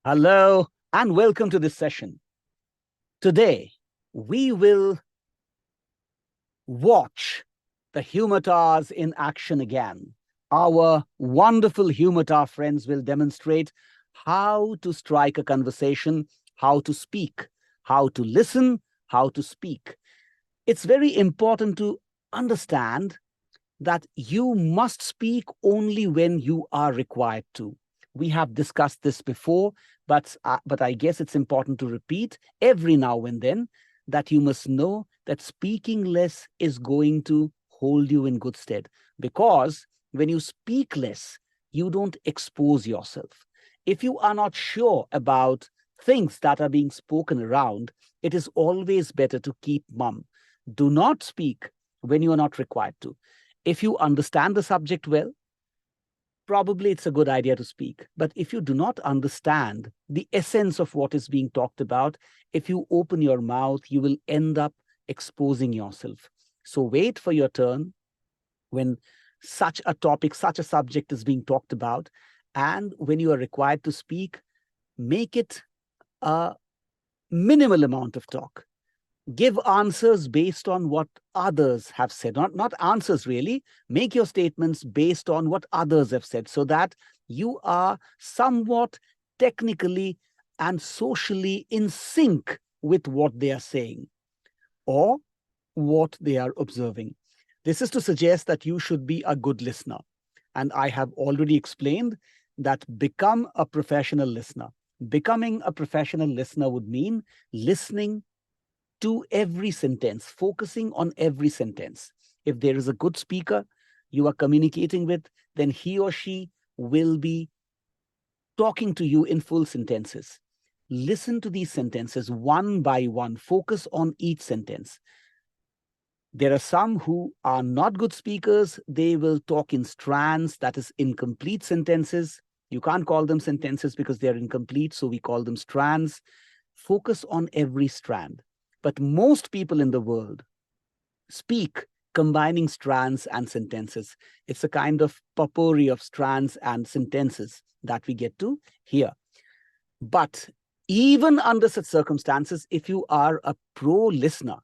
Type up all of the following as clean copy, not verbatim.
Hello and welcome to this session. Today, we will watch the humatars in action again. Our wonderful humatar friends will demonstrate how to strike a conversation, how to speak, how to listen, how to speak. It's very important to understand that you must speak only when you are required to. We have discussed this before, but I guess it's important to repeat every now and then that you must know that speaking less is going to hold you in good stead, because when you speak less, you don't expose yourself. If you are not sure about things that are being spoken around, it is always better to keep mum. Do not speak when you are not required to. If you understand the subject well, probably it's a good idea to speak. But if you do not understand the essence of what is being talked about, if you open your mouth, you will end up exposing yourself. So wait for your turn when such a topic, such a subject is being talked about. And when you are required to speak, make it a minimal amount of talk. Give answers based on what others have said. Not answers really. Make your statements based on what others have said, so that you are somewhat technically and socially in sync with what they are saying or what they are observing. This is to suggest that you should be a good listener. And I have already explained that become a professional listener. Becoming a professional listener would mean listening to every sentence, focusing on every sentence. If there is a good speaker you are communicating with, then he or she will be talking to you in full sentences. Listen to these sentences one by one. Focus on each sentence. There are some who are not good speakers. They will talk in strands, that is incomplete sentences. You can't call them sentences because they're incomplete, so we call them strands. Focus on every strand. But most people in the world speak combining strands and sentences. It's a kind of potpourri of strands and sentences that we get to hear. But even under such circumstances, if you are a pro listener,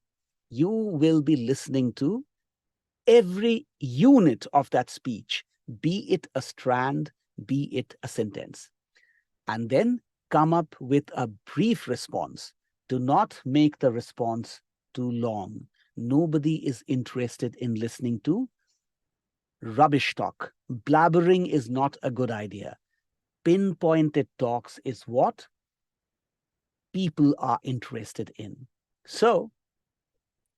you will be listening to every unit of that speech, be it a strand, be it a sentence. And then come up with a brief response. Do not make the response too long. Nobody is interested in listening to rubbish talk. Blabbering is not a good idea. Pinpointed talks is what people are interested in. So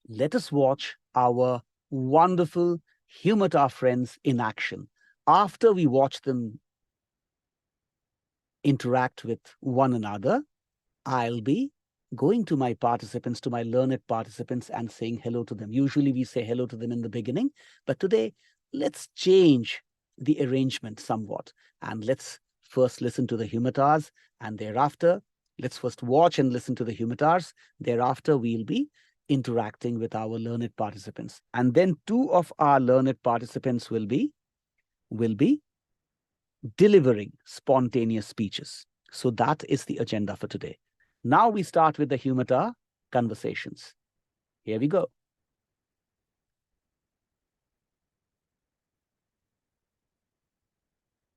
let us watch our wonderful humatar friends in action. After we watch them interact with one another, I'll be going to my participants, to my learned participants, and saying hello to them. Usually we say hello to them in the beginning, but today let's change the arrangement somewhat. And let's first listen to the humatars, and thereafter, let's first watch and listen to the humatars. Thereafter, we'll be interacting with our learned participants. And then two of our learned participants will be delivering spontaneous speeches. So that is the agenda for today. Now we start with the humatar conversations. Here we go.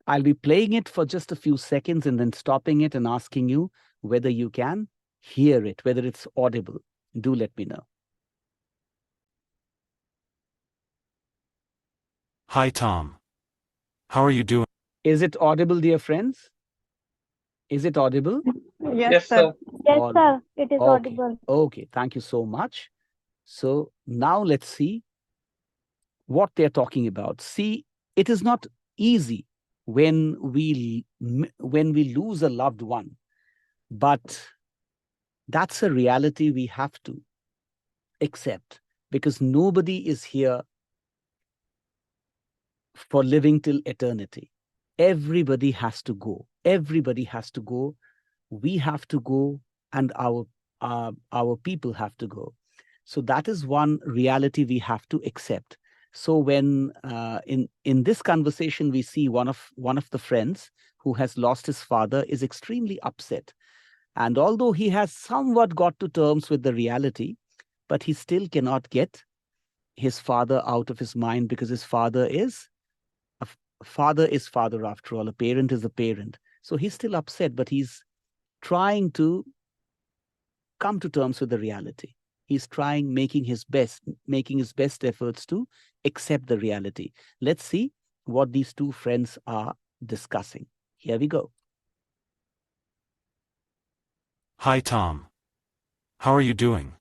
I'll be playing it for just a few seconds and then stopping it and asking you whether you can hear it, whether it's audible. Do let me know. Hi, Tom. How are you doing? Is it audible, dear friends? Is it audible? Yes, sir. Yes, All right. sir. It is Okay. audible. Okay. Thank you so much. So now let's see what they're talking about. See, it is not easy when we lose a loved one, but that's a reality we have to accept, because nobody is here for living till eternity. Everybody has to go. Everybody has to go. We have to go, and our people have to go. So that is one reality we have to accept. So when in this conversation we see one of the friends who has lost his father is extremely upset, and although he has somewhat got to terms with the reality, but he still cannot get his father out of his mind, because his father is father is father after all. A parent is a parent. So he's still upset, but he's trying to come to terms with the reality. He's making his best efforts to accept the reality. Let's see what these two friends are discussing. Here we go. Hi Tom. How are you doing?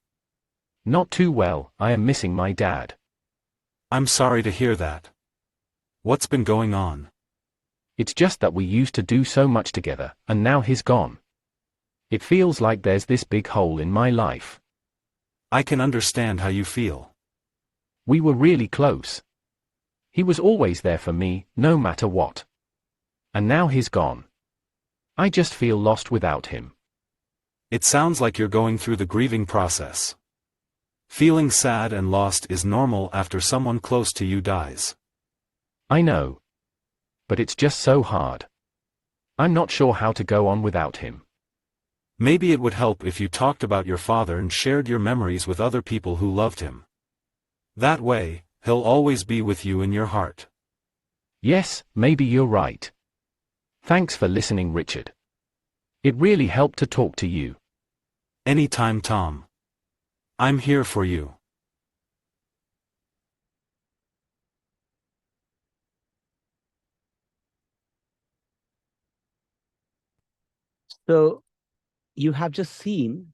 Not too well, I am missing my dad. I'm sorry to hear that. What's been going on? It's just that we used to do so much together, and now he's gone. It feels like there's this big hole in my life. I can understand how you feel. We were really close. He was always there for me, no matter what. And now he's gone. I just feel lost without him. It sounds like you're going through the grieving process. Feeling sad and lost is normal after someone close to you dies. I know. But it's just so hard. I'm not sure how to go on without him. Maybe it would help if you talked about your father and shared your memories with other people who loved him. That way, he'll always be with you in your heart. Yes, maybe you're right. Thanks for listening, Richard. It really helped to talk to you. Anytime, Tom. I'm here for you. So you have just seen,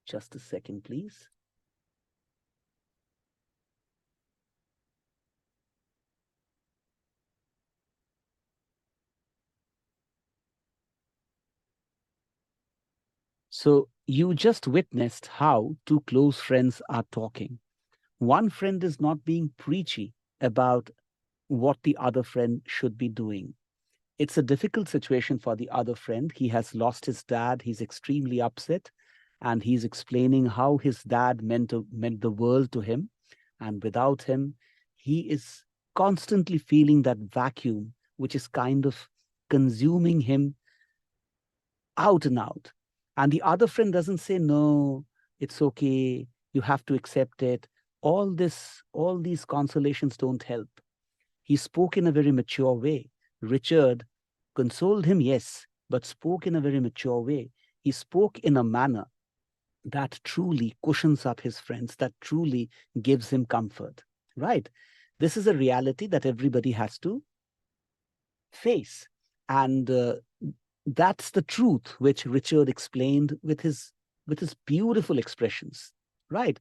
just a second, please. So you just witnessed how two close friends are talking. One friend is not being preachy about what the other friend should be doing. It's a difficult situation for the other friend. He has lost his dad. He's extremely upset, and he's explaining how his dad meant the world to him. And without him, he is constantly feeling that vacuum, which is kind of consuming him out and out. And the other friend doesn't say, no, it's okay, you have to accept it. All these consolations don't help. He spoke in a very mature way. Richard consoled him, yes, but spoke in a very mature way. He spoke in a manner that truly cushions up his friends, that truly gives him comfort, right? This is a reality that everybody has to face. And that's the truth which Richard explained with his beautiful expressions, right?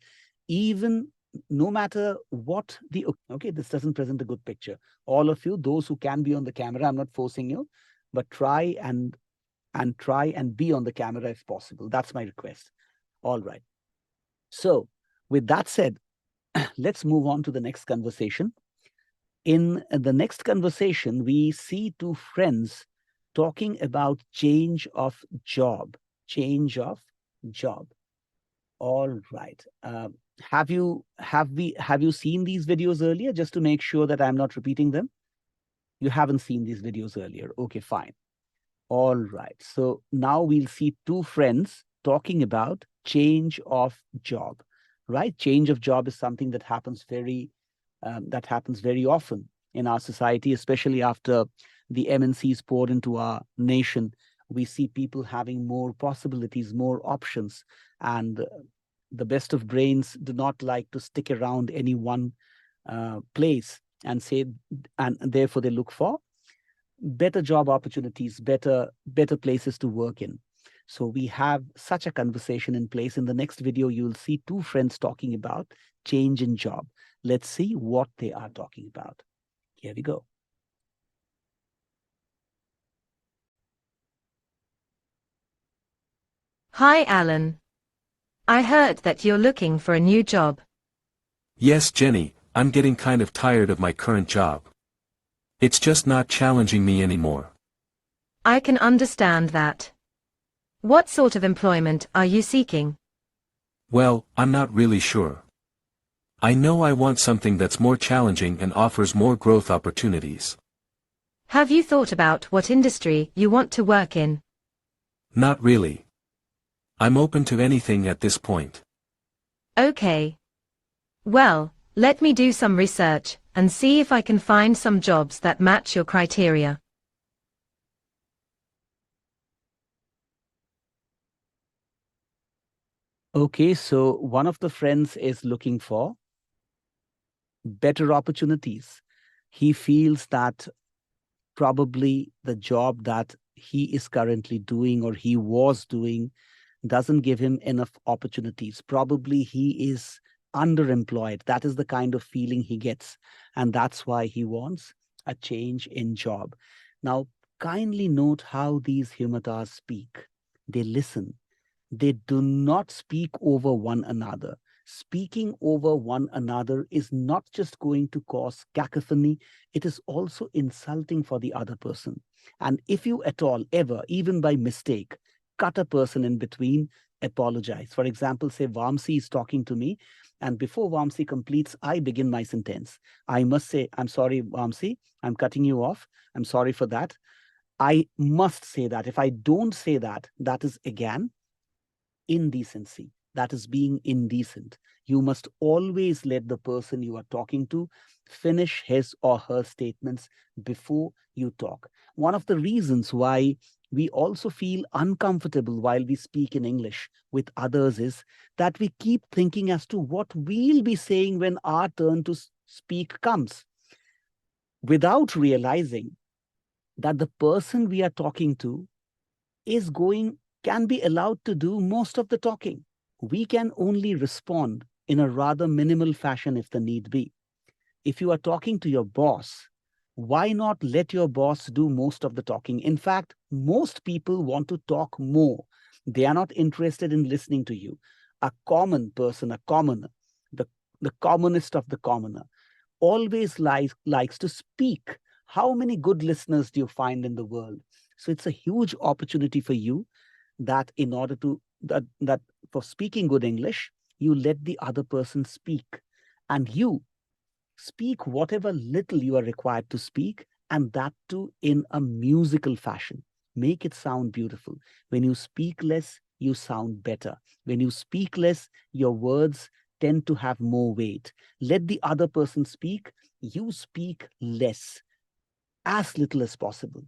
Even no matter what the, okay, this doesn't present a good picture. All of you, those who can be on the camera, I'm not forcing you, but try and be on the camera if possible. That's my request. All right. So with that said, let's move on to the next conversation. In the next conversation, we see two friends talking about change of job. Change of job. All right. Have you seen these videos earlier? Just to make sure that I'm not repeating them. You haven't seen these videos earlier. Okay, fine. All right. So now we'll see two friends talking about change of job. Right? Change of job is something that happens very often in our society, especially after the MNCs poured into our nation. We see people having more possibilities, more options, and the best of brains do not like to stick around any one place and therefore they look for better job opportunities, better places to work in. So we have such a conversation in place. In the next video, you'll see two friends talking about change in job. Let's see what they are talking about. Here we go. Hi, Alan. I heard that you're looking for a new job. Yes, Jenny, I'm getting kind of tired of my current job. It's just not challenging me anymore. I can understand that. What sort of employment are you seeking? Well, I'm not really sure. I know I want something that's more challenging and offers more growth opportunities. Have you thought about what industry you want to work in? Not really. I'm open to anything at this point. Okay. Well, let me do some research and see if I can find some jobs that match your criteria. Okay, so one of the friends is looking for better opportunities. He feels that probably the job that he is currently doing or he was doing doesn't give him enough opportunities. Probably he is underemployed. That is the kind of feeling he gets. And that's why he wants a change in job. Now, kindly note how these humatars speak. They listen. They do not speak over one another. Speaking over one another is not just going to cause cacophony, it is also insulting for the other person. And if you at all ever, even by mistake, cut a person in between, apologize. For example, say Vamsi is talking to me, and before Vamsi completes, I begin my sentence. I must say, I'm sorry, Vamsi, I'm cutting you off. I'm sorry for that. I must say that. If I don't say that, that is again indecency. That is being indecent. You must always let the person you are talking to finish his or her statements before you talk. One of the reasons why we also feel uncomfortable while we speak in English with others is that we keep thinking as to what we'll be saying when our turn to speak comes, without realizing that the person we are talking to can be allowed to do most of the talking. We can only respond in a rather minimal fashion if the need be. If you are talking to your boss, why not let your boss do most of the talking? In fact, most people want to talk more. They are not interested in listening to you. A common person, a commoner, the commonest of the commoner, always likes to speak. How many good listeners do you find in the world? So it's a huge opportunity for you that in order to that for speaking good English, you let the other person speak, and you speak whatever little you are required to speak, and that too in a musical fashion. Make it sound beautiful. When you speak less, you sound better. When you speak less, your words tend to have more weight. Let the other person speak, you speak less, as little as possible.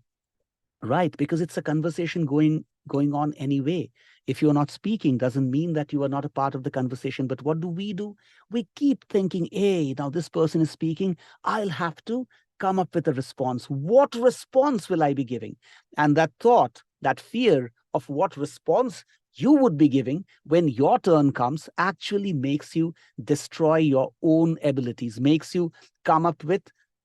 Right, because it's a conversation going on anyway. If you're not speaking, doesn't mean that you are not a part of the conversation. But what do? We keep thinking, hey, now this person is speaking, I'll have to come up with a response. What response will I be giving? And that thought, that fear of what response you would be giving when your turn comes actually makes you destroy your own abilities, makes you come up with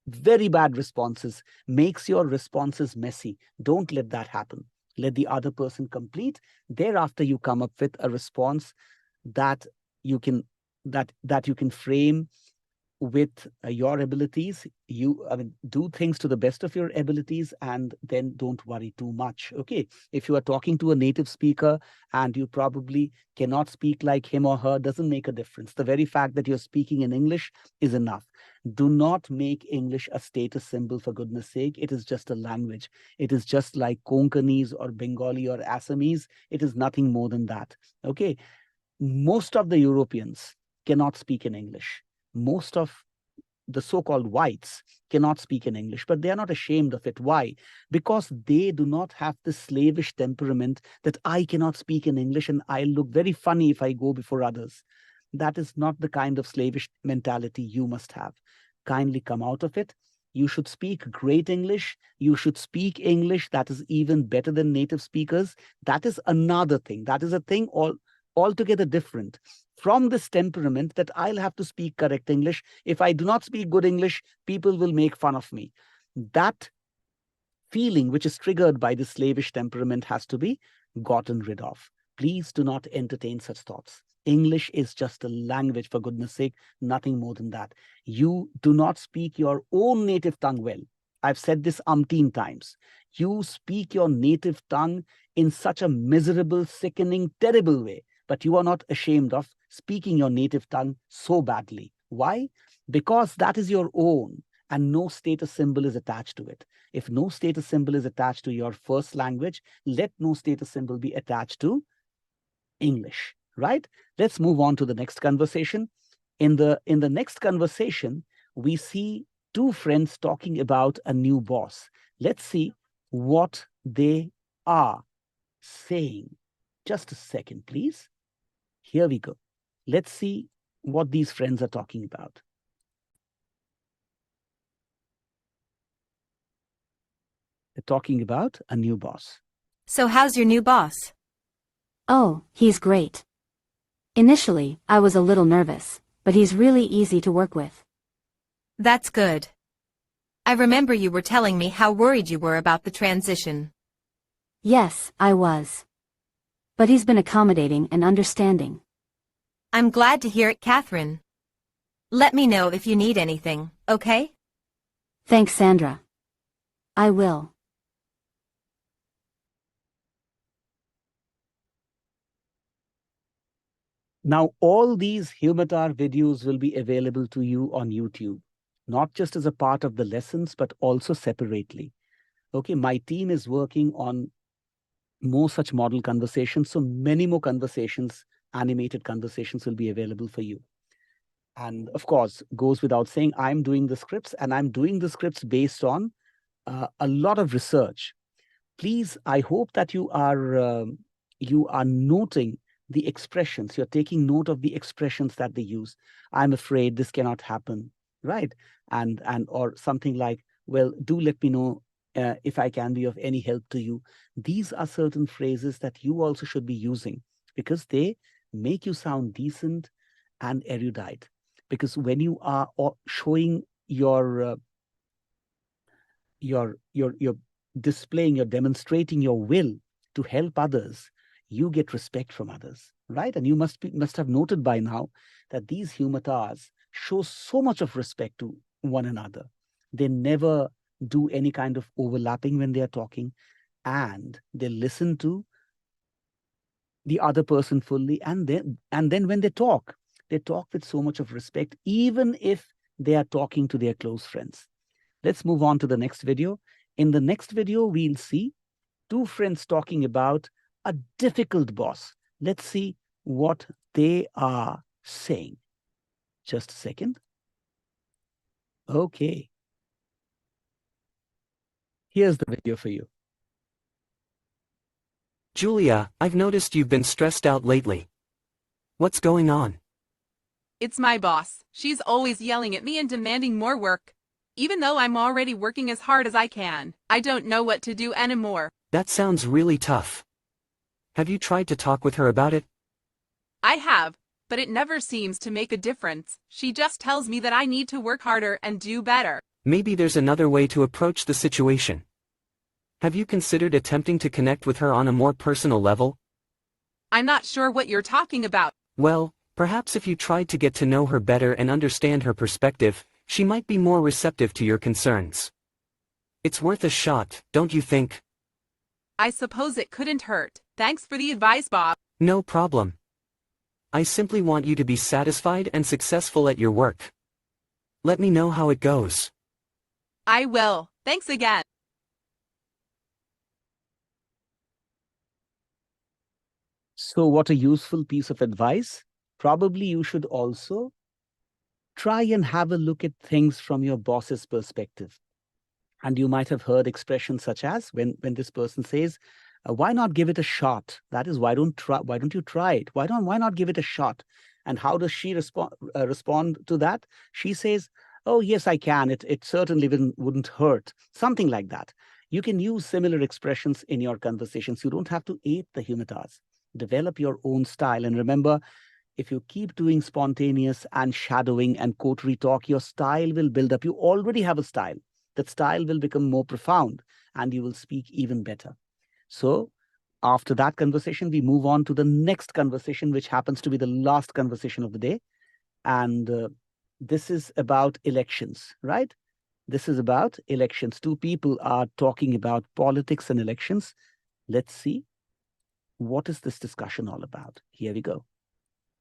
very bad responses, makes your responses messy. Don't let that happen. Let the other person complete. Thereafter, you come up with a response that you can that you can frame with your abilities. Do things to the best of your abilities, and then don't worry too much. Okay, if you are talking to a native speaker and you probably cannot speak like him or her, doesn't make a difference. The very fact that you're speaking in English is enough. Do not make English a status symbol, for goodness sake. It is just a language. It is just like Konkanese or Bengali or Assamese. It is nothing more than that. Okay, most of the Europeans cannot speak in English. Most of the so-called whites cannot speak in English, but they are not ashamed of it. Why? Because they do not have the slavish temperament that I cannot speak in English and I look very funny if I go before others. That is not the kind of slavish mentality you must have. Kindly come out of it. You should speak great English. You should speak English that is even better than native speakers. That is another thing. That is a thing altogether different from this temperament that I'll have to speak correct English. If I do not speak good English, people will make fun of me. That feeling which is triggered by the slavish temperament has to be gotten rid of. Please do not entertain such thoughts. English is just a language, for goodness sake, nothing more than that. You do not speak your own native tongue well. I've said this umpteen times. You speak your native tongue in such a miserable, sickening, terrible way, but you are not ashamed of speaking your native tongue so badly. Why? Because that is your own and no status symbol is attached to it. If no status symbol is attached to your first language, let no status symbol be attached to English, right? Let's move on to the next conversation. In the next conversation, we see two friends talking about a new boss. Let's see what they are saying. Just a second, please. Here we go. Let's see what these friends are talking about. They're talking about a new boss. So how's your new boss? Oh, he's great. Initially, I was a little nervous, but he's really easy to work with. That's good. I remember you were telling me how worried you were about the transition. Yes, I was. But he's been accommodating and understanding. I'm glad to hear it, Catherine. Let me know if you need anything, okay? Thanks, Sandra. I will. Now, all these humatar videos will be available to you on YouTube, not just as a part of the lessons, but also separately. Okay, my team is working on more such model conversations. So many more conversations, animated conversations will be available for you. And of course, goes without saying, I'm doing the scripts and I'm doing the scripts based on a lot of research. Please, I hope that you are noting the expressions. You're taking note of the expressions that they use. I'm afraid this cannot happen, right? And or something like, well, do let me know if I can be of any help to you. These are certain phrases that you also should be using because they make you sound decent and erudite. Because when you are showing your displaying, you're demonstrating your will to help others, you get respect from others, right? And you must have noted by now that these humatars show so much of respect to one another. They never do any kind of overlapping when they are talking, and they listen to the other person fully. And then when they talk with so much of respect, even if they are talking to their close friends. Let's move on to the next video. In the next video, we'll see two friends talking about a difficult boss. Let's see what they are saying. Just a second. Okay. Here's the video for you. Julia, I've noticed you've been stressed out lately. What's going on? It's my boss. She's always yelling at me and demanding more work. Even though I'm already working as hard as I can, I don't know what to do anymore. That sounds really tough. Have you tried to talk with her about it? I have, but it never seems to make a difference. She just tells me that I need to work harder and do better. Maybe there's another way to approach the situation. Have you considered attempting to connect with her on a more personal level? I'm not sure what you're talking about. Well, perhaps if you tried to get to know her better and understand her perspective, she might be more receptive to your concerns. It's worth a shot, don't you think? I suppose it couldn't hurt. Thanks for the advice, Bob. No problem. I simply want you to be satisfied and successful at your work. Let me know how it goes. I will. Thanks again. So what a useful piece of advice. Probably you should also try and have a look at things from your boss's perspective. And you might have heard expressions such as when this person says, why not give it a shot? That is, why don't you try it? Why not give it a shot? And how does she respond to that? She says, oh, yes, I can. It certainly wouldn't hurt. Something like that. You can use similar expressions in your conversations. You don't have to ape the humatars. Develop your own style. And remember, if you keep doing spontaneous and shadowing and coterie talk, your style will build up. You already have a style. That style will become more profound and you will speak even better. So after that conversation, we move on to the next conversation, which happens to be the last conversation of the day. And this is about elections, right? This is about elections. Two people are talking about politics and elections. Let's see. What is this discussion all about? Here we go.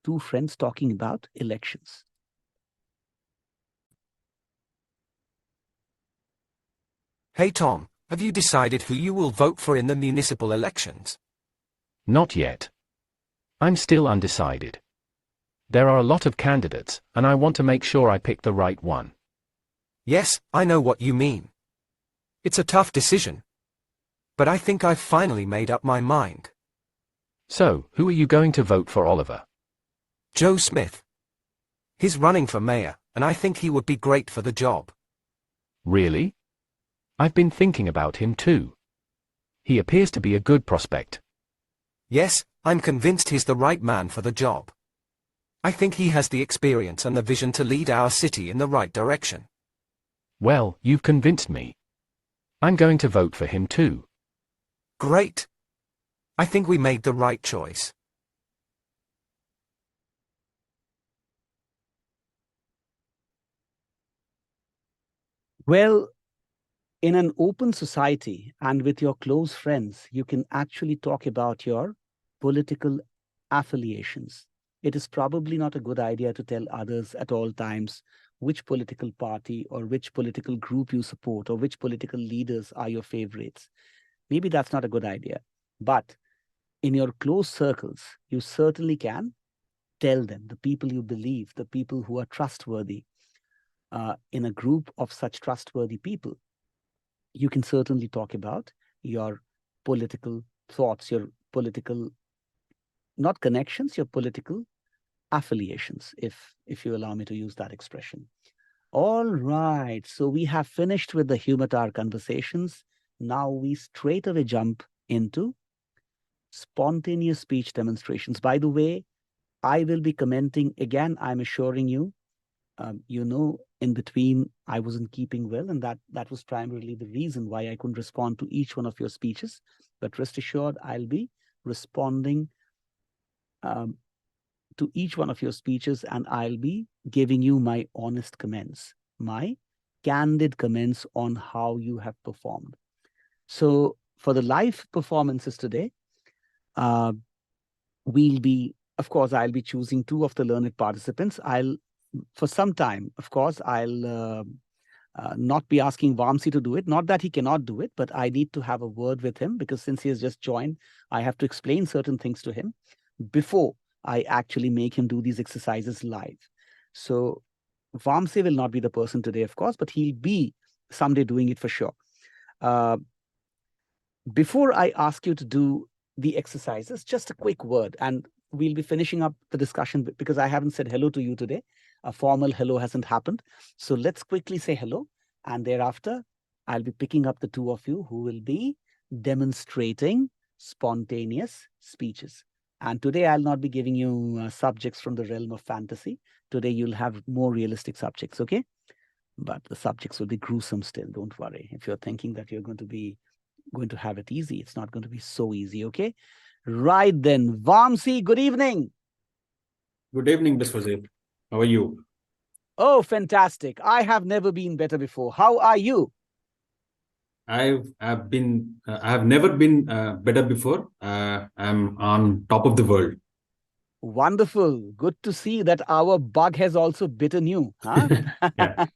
Two friends talking about elections. Hey Tom, have you decided who you will vote for in the municipal elections? Not yet. I'm still undecided. There are a lot of candidates, and I want to make sure I pick the right one. Yes, I know what you mean. It's a tough decision. But I think I've finally made up my mind. So, who are you going to vote for, Oliver? Joe Smith. He's running for mayor, and I think he would be great for the job. Really? I've been thinking about him too. He appears to be a good prospect. Yes, I'm convinced he's the right man for the job. I think he has the experience and the vision to lead our city in the right direction. Well, you've convinced me. I'm going to vote for him too. Great. I think we made the right choice. Well, in an open society and with your close friends, you can actually talk about your political affiliations. It is probably not a good idea to tell others at all times which political party or which political group you support or which political leaders are your favorites. Maybe that's not a good idea. But in your close circles, you certainly can tell them, the people you believe, the people who are trustworthy. In a group of such trustworthy people, you can certainly talk about your political thoughts, your political, not connections, your political affiliations, if you allow me to use that expression. All right, so we have finished with the humatar conversations. Now we straight away jump into spontaneous speech demonstrations. By the way, I will be commenting again, I'm assuring you, in between, I wasn't keeping well, and that was primarily the reason why I couldn't respond to each one of your speeches. But rest assured, I'll be responding to each one of your speeches, and I'll be giving you my honest comments, my candid comments on how you have performed. So for the live performances today, I'll be choosing two of the learned participants. For some time, of course, I'll not be asking Vamsi to do it. Not that he cannot do it, but I need to have a word with him, because since he has just joined, I have to explain certain things to him before I actually make him do these exercises live. So Vamsi will not be the person today, of course, but he'll be someday doing it for sure. Before I ask you to do the exercises, just a quick word, and we'll be finishing up the discussion because I haven't said hello to you today. A formal hello hasn't happened. So let's quickly say hello. And thereafter, I'll be picking up the two of you who will be demonstrating spontaneous speeches. And today I'll not be giving you subjects from the realm of fantasy. Today you'll have more realistic subjects, okay? But the subjects will be gruesome still, don't worry. If you're thinking that you're going to have it easy, it's not going to be so easy, okay? Right then, Vamsi, good evening. Good evening, Biswajit. How are you? Oh, fantastic. I have never been better before. How are you? I have never been better before. I'm on top of the world. Wonderful. Good to see that our bug has also bitten you. Huh? Yeah.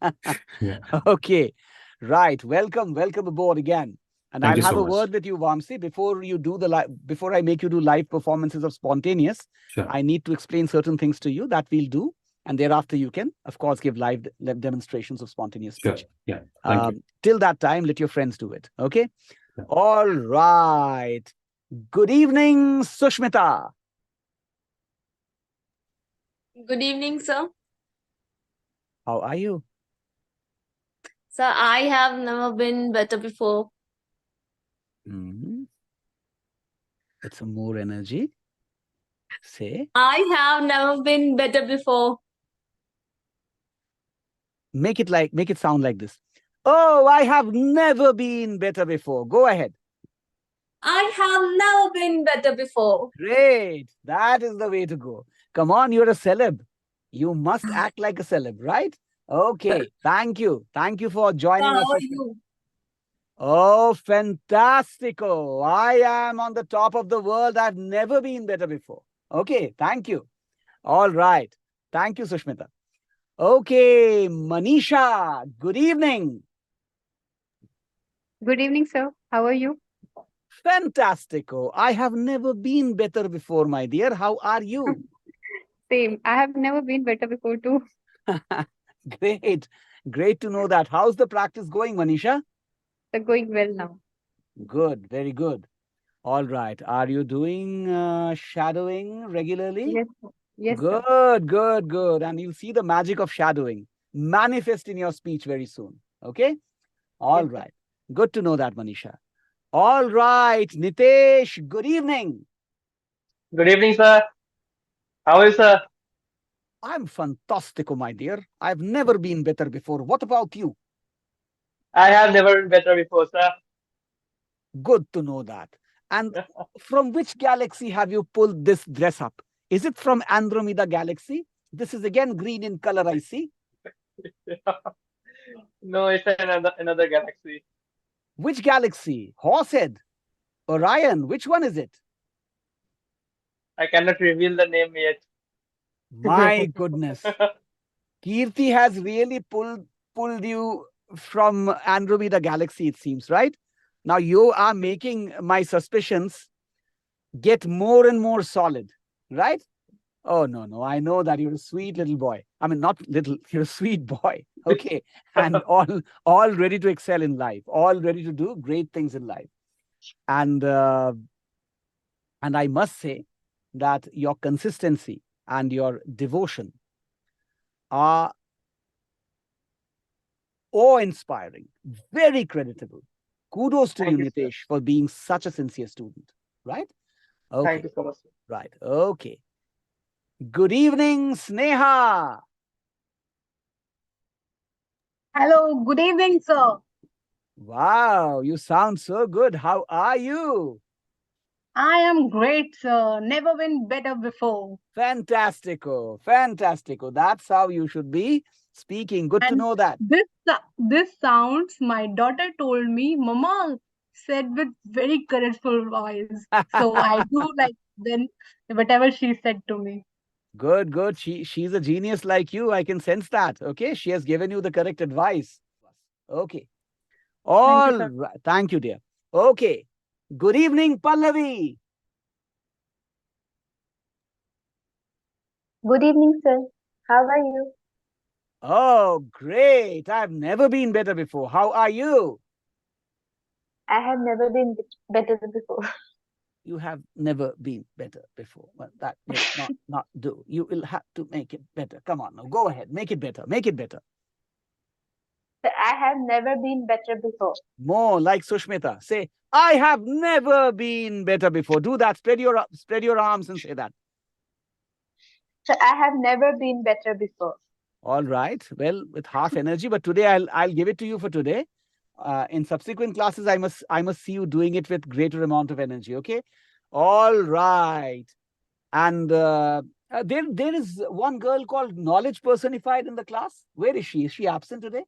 Yeah. Okay. Right. Welcome aboard again. And Thank I'll you have so a much. word with you, Vamsi, before I make you do live performances of spontaneous. Sure. I need to explain certain things to you that we'll do. And thereafter, you can, of course, give live demonstrations of spontaneous Sure. speech. Yeah. Thank you. Till that time, let your friends do it. Okay? Yeah. All right. Good evening, Sushmita. Good evening, sir. How are you? Sir, I have never been better before. Mm-hmm. It's some more energy. Say. I have never been better before. Make it sound like this. Oh, I have never been better before. Go ahead. I have never been better before. Great. That is the way to go. Come on, you're a celeb. You must act like a celeb, right? Okay. Thank you. Thank you for joining Sir, us. how are you? Oh, fantastico. I am on the top of the world. I've never been better before. Okay. Thank you. All right. Thank you, Sushmita. Okay. Manisha, good evening. Good evening, sir. How are you? Fantastico. I have never been better before, my dear. How are you? Same. I have never been better before too. Great. Great to know that. How's the practice going, Manisha? They're going well now. Good. Very good. All right. Are you doing shadowing regularly? Yes, sir. Yes, sir. Good, good, good. And you'll see the magic of shadowing manifest in your speech very soon. Okay? All Yes, sir. right. Good to know that, Manisha. All right. Nitesh, good evening. Good evening, sir. How is sir? I'm fantastico, my dear. I've never been better before. What about you? I have never been better before, sir. Good to know that. And from which galaxy have you pulled this dress up? Is it from Andromeda Galaxy? This is again green in color, I see. No, it's another galaxy. Which galaxy? Horsehead? Orion? Which one is it? I cannot reveal the name yet. My goodness. Kirti has really pulled you from Andromeda Galaxy, it seems, right? Now you are making my suspicions get more and more solid, right? Oh, no, no. I know that you're a sweet little boy. I mean, not little, you're a sweet boy. Okay. And all ready to excel in life, all ready to do great things in life. And I must say that your consistency and your devotion are awe-inspiring, very creditable. Kudos to you, Thank you, sir. Nitesh, for being such a sincere student, right? Thank Okay, you so much, sir. right. Okay. Good evening, Sneha. Hello, good evening, sir. Wow, you sound so good. How are you? I am great, sir. Never been better before. Fantastico, fantastico. That's how you should be speaking. Good to And know that. this sounds my daughter told me, Mama said with very colorful voice. So I do like then whatever she said to me. Good, good. She's a genius like you. I can sense that. Okay, she has given you the correct advice. Okay. Thank you, All sir. right. Thank you, dear. Okay. Good evening, Pallavi. Good evening, sir. How are you? Oh, great. I've never been better before. How are you? I have never been better before. You have never been better before. Well, that will not do. You will have to make it better. Come on now. Go ahead. Make it better. Make it better. I have never been better before. More like Sushmita. Say, I have never been better before. Do that. Spread your arms and say that. So I have never been better before. All right. Well, with half energy, but today I'll give it to you for today. In subsequent classes, I must see you doing it with greater amount of energy. Okay. All right. And there is one girl called Knowledge Personified in the class. Where is she? Is she absent today?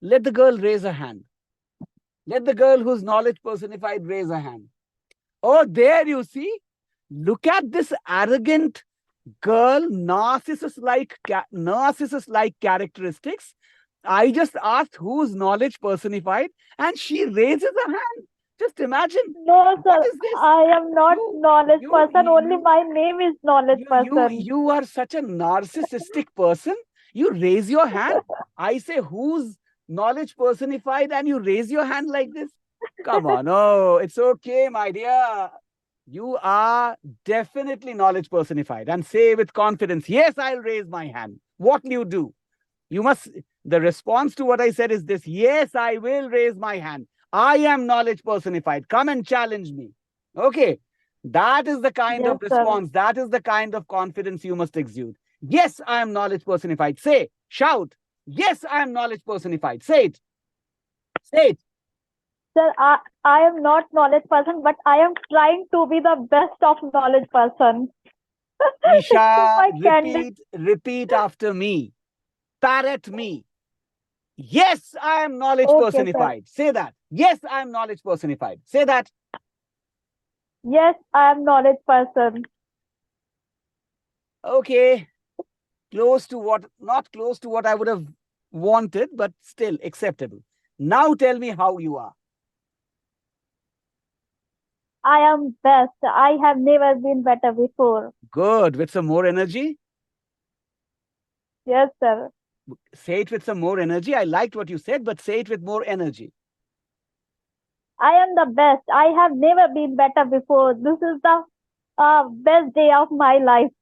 Let the girl raise her hand. Let the girl who's knowledge personified raise her hand. Oh, there you see. Look at this arrogant girl, narcissist-like characteristics. I just asked who's knowledge personified, and she raises her hand. Just imagine. No, What sir. is this? I am not knowledge person. Only my name is knowledge person. You are such a narcissistic person. You raise your hand. I say who's knowledge personified, and you raise your hand like this. Come on. Oh, it's okay, my dear. You are definitely knowledge personified, and say with confidence, yes, I'll raise my hand. What will you do? You must, the response to what I said is this: yes, I will raise my hand. I am knowledge personified. Come and challenge me. Okay. That is the kind Yes, of response. That is the kind of confidence you must exude. Yes, I am knowledge personified. Say, shout. Yes, I am knowledge personified. Say it. Say it. Sir, I am not knowledge person, but I am trying to be the best of knowledge person. Isha, My candid- repeat after me. Parrot me. Yes, I am knowledge Okay, sir. personified. Say that. Yes, I am knowledge personified. Say that. Yes, I am knowledge person. Okay. Close to what, not close to what I would have wanted, but still acceptable. Now tell me how you are. I am best. I have never been better before. Good. With some more energy. Yes, sir. Say it with some more energy. I liked what you said, but say it with more energy. I am the best. I have never been better before. This is the best day of my life.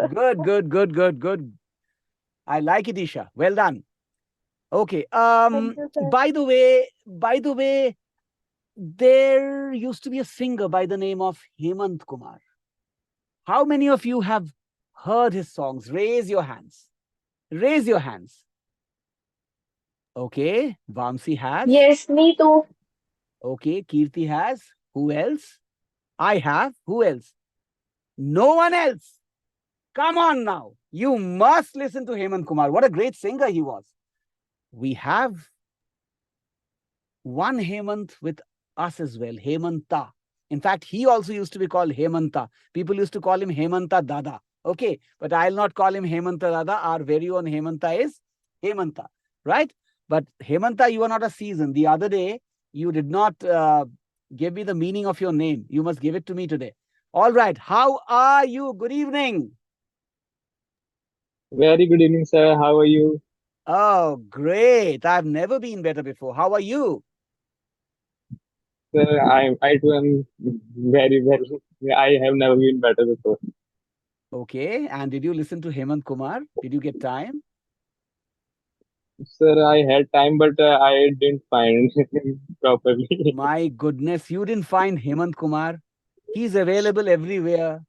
Good, good, good, good, good. I like it, Isha. Well done. Okay. Thank you, sir. By the way, there used to be a singer by the name of Hemant Kumar. How many of you have heard his songs? Raise your hands. Raise your hands. Okay. Vamsi has. Yes, me too. Okay. Kirti has. Who else? I have. Who else? No one else. Come on now. You must listen to Hemant Kumar. What a great singer he was. We have one Hemant with us as well, Hemanta. In fact, he also used to be called Hemanta. People used to call him Hemanta Dada. Okay, but I'll not call him Hemanta Dada. Our very own Hemanta is Hemanta, right? But Hemanta, you are not a season. The other day, you did not give me the meaning of your name. You must give it to me today. All right. How are you? Good evening. Very good evening, sir. How are you? Oh, great. I've never been better before. How are you? Sir, I too am very, very, I have never been better before. Okay. And did you listen to Hemant Kumar? Did you get time? Sir, I had time, but I didn't find properly. My goodness, you didn't find Hemant Kumar. He's available everywhere.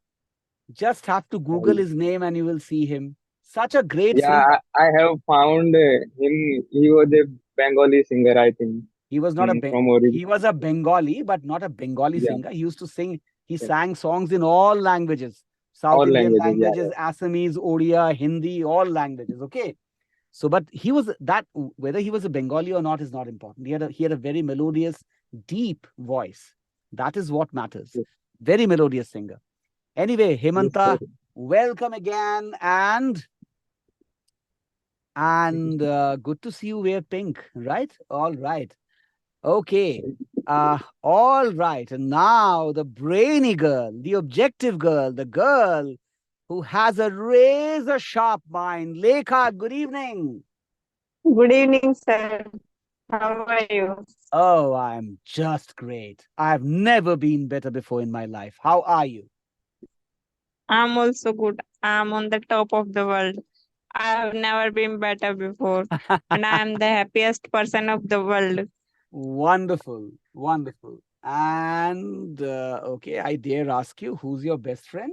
Just have to Google his name and you will see him. Such a great Yeah, singer. I have found him. He was a Bengali singer, I think, He was not a from origin. he was a Bengali, but not a Bengali Yeah, singer. He used to sing. He yeah. sang songs in all languages: South All Indian languages. Yeah, languages, Assamese, Odia, Hindi, all languages. Okay. So, but he was that, whether he was a Bengali or not is not important. He had a very melodious, deep voice. That is what matters. yeah. Very melodious singer. Anyway, Yes, sir. Hemanta, welcome again, and good to see you wear pink, right? All right. Okay. All right. And now the brainy girl, the objective girl, the girl who has a razor sharp mind. Lekha, good evening. Good evening, sir. How are you? Oh, I'm just great. I've never been better before in my life. How are you? I'm also good. I'm on the top of the world. I have never been better before, and I am the happiest person of the world. Wonderful, wonderful. And okay, I dare ask you, who's your best friend?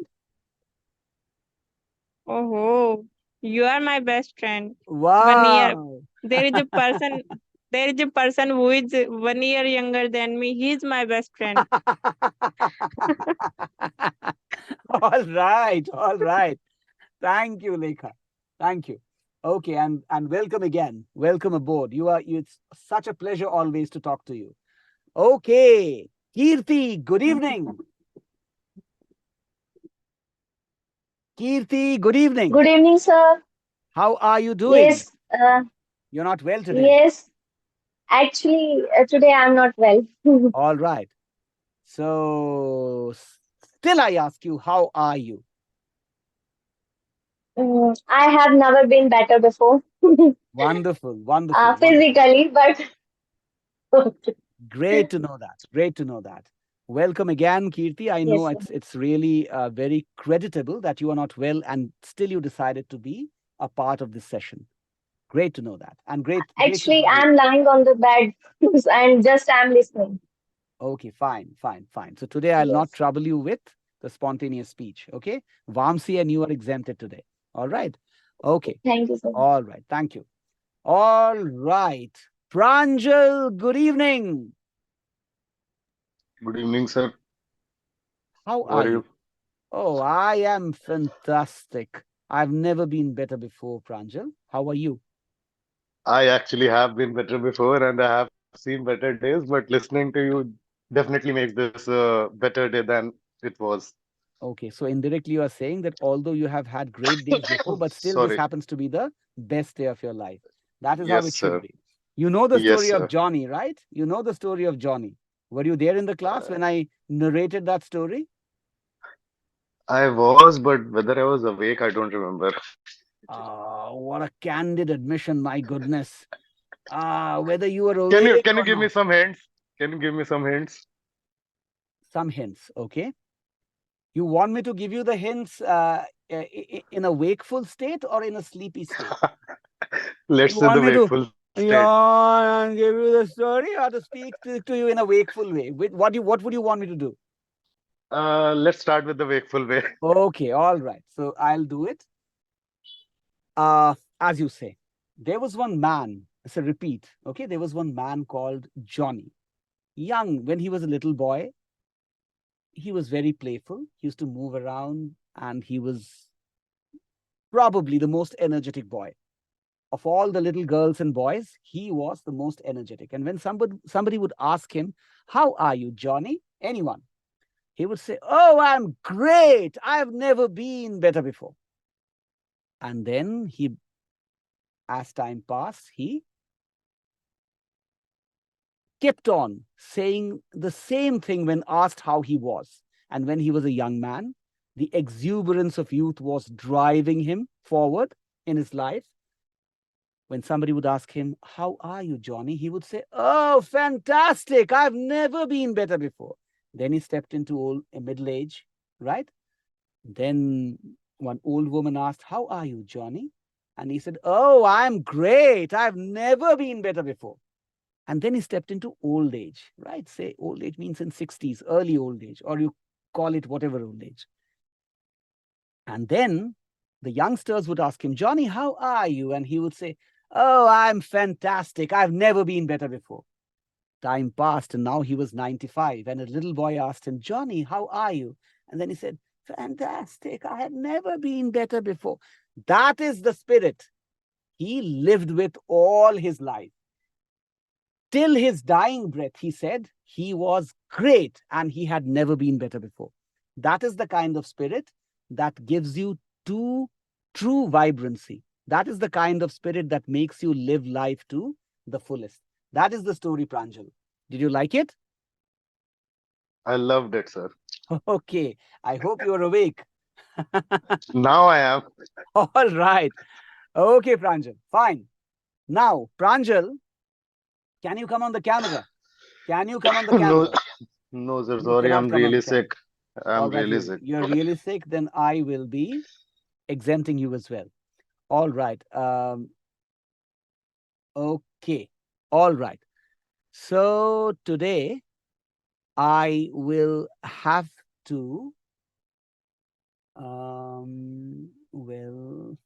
Oh, you are my best friend. 1 year. Wow. There is a person. There is a person who is 1 year younger than me. He's my best friend. All right, all right. Thank you, Lekha. Thank you. Okay, and welcome again. Welcome aboard. It's such a pleasure always to talk to you. Okay, Kirti, good evening. Kirti, good evening. Good evening, sir. How are you doing? Yes, You're not well today. yes. Actually, today I'm not well. All right. So, still I ask you, how are you? I have never been better before. Wonderful, wonderful, wonderful. Physically, but Great to know that. Great to know that. Welcome again, Kirti. I know yes, sir. it's really very creditable that you are not well and still you decided to be a part of this session. Great to know that. And great to Actually, know you. I'm lying on the bed and just I'm listening. Okay, fine, fine, fine. So today I'll not Yes. trouble you with the spontaneous speech. Okay. Vamsi and you are exempted today. All right. Okay. Thank you, sir. All right. Thank you. All right. Pranjal, good evening. Good evening, sir. How How are are you? you? Oh, I am fantastic. I've never been better before, Pranjal. How are you? I actually have been better before and I have seen better days, but listening to you definitely makes this a better day than it was. Okay, so indirectly you are saying that although you have had great days before, but still this Sorry. happens to be the best day of your life. That is how Yes, it should sir. be. You know the Yes, story of sir. Johnny, right? You know the story of Johnny. Were you there in the class Uh, when I narrated that story? I was, but whether I was awake, I don't remember. What a candid admission, my goodness. Whether you were Can you awake can you or give me not. some hints? Can you give me some hints? Some hints, okay? You want me to give you the hints in a wakeful state or in a sleepy state? Let's You say want the me to wakeful state. yawn and give you the story or to speak to you in a wakeful way? What would you want me to do? Let's start with the wakeful way. Okay, all right. So I'll do it. As you say, there was one man. It's a repeat. Okay, there was one man called Johnny. Young, when he was a little boy, he was very playful. He used to move around, and he was probably the most energetic boy of all the little girls and boys. He was the most energetic. And when somebody would ask him, "How are you, Johnny?" Anyone, he would say, "Oh, I'm great. I've never been better before." And then as time passed, he kept on saying the same thing when asked how he was. And when he was a young man, the exuberance of youth was driving him forward in his life. When somebody would ask him, "How are you, Johnny?" he would say, "Oh, fantastic. I've never been better before." Then he stepped into middle age, right? Then one old woman asked, "How are you, Johnny?" And he said, "Oh, I'm great. I've never been better before." And then he stepped into old age, right? Say old age means in 60s, early old age, or you call it whatever old age. And then the youngsters would ask him, "Johnny, how are you?" And he would say, "Oh, I'm fantastic. I've never been better before." Time passed, and now he was 95. And a little boy asked him, "Johnny, how are you?" And then he said, "Fantastic. I have never been better before." That is the spirit he lived with all his life. Till his dying breath, he said he was great and he had never been better before. That is the kind of spirit that gives you true vibrancy. That is the kind of spirit that makes you live life to the fullest. That is the story, Pranjal. Did you like it? I loved it, sir. Okay. I hope you're awake. Now I am. All right. Okay, Pranjal. Fine. Now, Pranjal, can you come on the camera? Can you come on the No, camera? no, sir. You Sorry, cannot I'm come on the really camera. sick. I'm All right, really sick. you're really sick, then I will be exempting you as well. All right. Okay. All right. So today I will have to, well,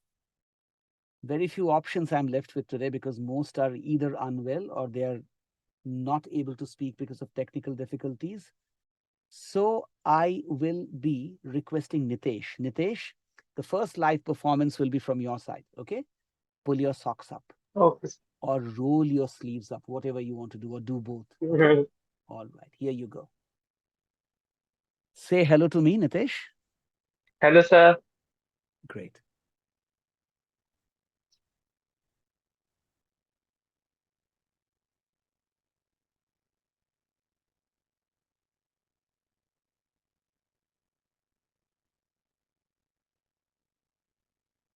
very few options I'm left with today because most are either unwell or they are not able to speak because of technical difficulties. So I will be requesting Nitesh. Nitesh, the first live performance will be from your side. Okay. Pull your socks up Okay. or roll your sleeves up, whatever you want to do, or do both. Okay. All right. Here you go. Say hello to me, Nitesh. Hello, sir. Great.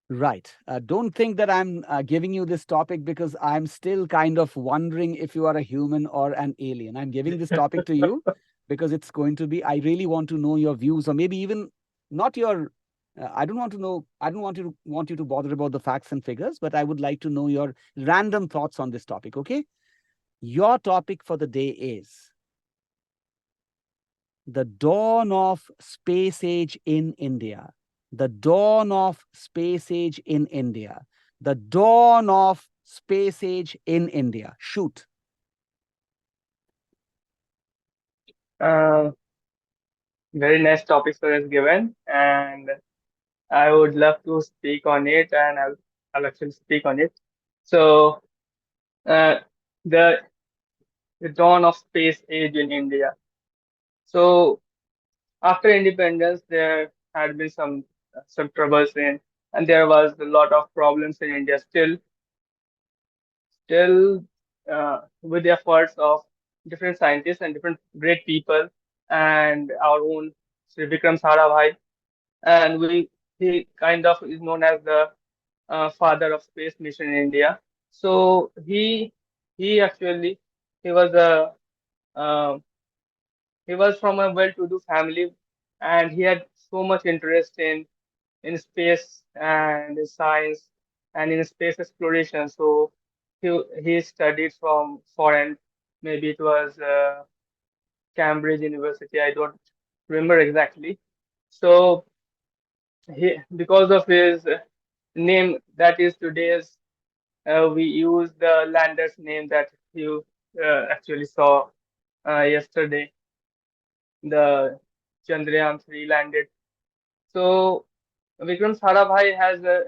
Right. Don't think that I'm giving you this topic because I'm still kind of wondering if you are a human or an alien. I'm giving this topic to you because it's going to be, I really want to know your views, or maybe even not your, I don't want to know, I don't want you to bother about the facts and figures, but I would like to know your random thoughts on this topic. Okay. Your topic for the day is the dawn of space age in India. The dawn of space age in India. The dawn of space age in India. Shoot. Uh, Very nice topic sir has given, and I would love to speak on it, and I'll actually speak on it. So, uh, the the dawn of space age in India. So, after independence, there had been some troubles and there was a lot of problems in India. Still, with the efforts of different scientists and different great people, and our own Sri Vikram Sarabhai, and he kind of is known as the father of space mission in India. So he actually he was a uh, he was from a well-to-do family, and he had so much interest in space and in science and in space exploration. So he studied from foreign, maybe it was Cambridge University. I don't remember exactly. So because of his name, that is today's, we use the lander's name that you actually saw yesterday. The Chandrayaan 3 landed. So Vikram Sarabhai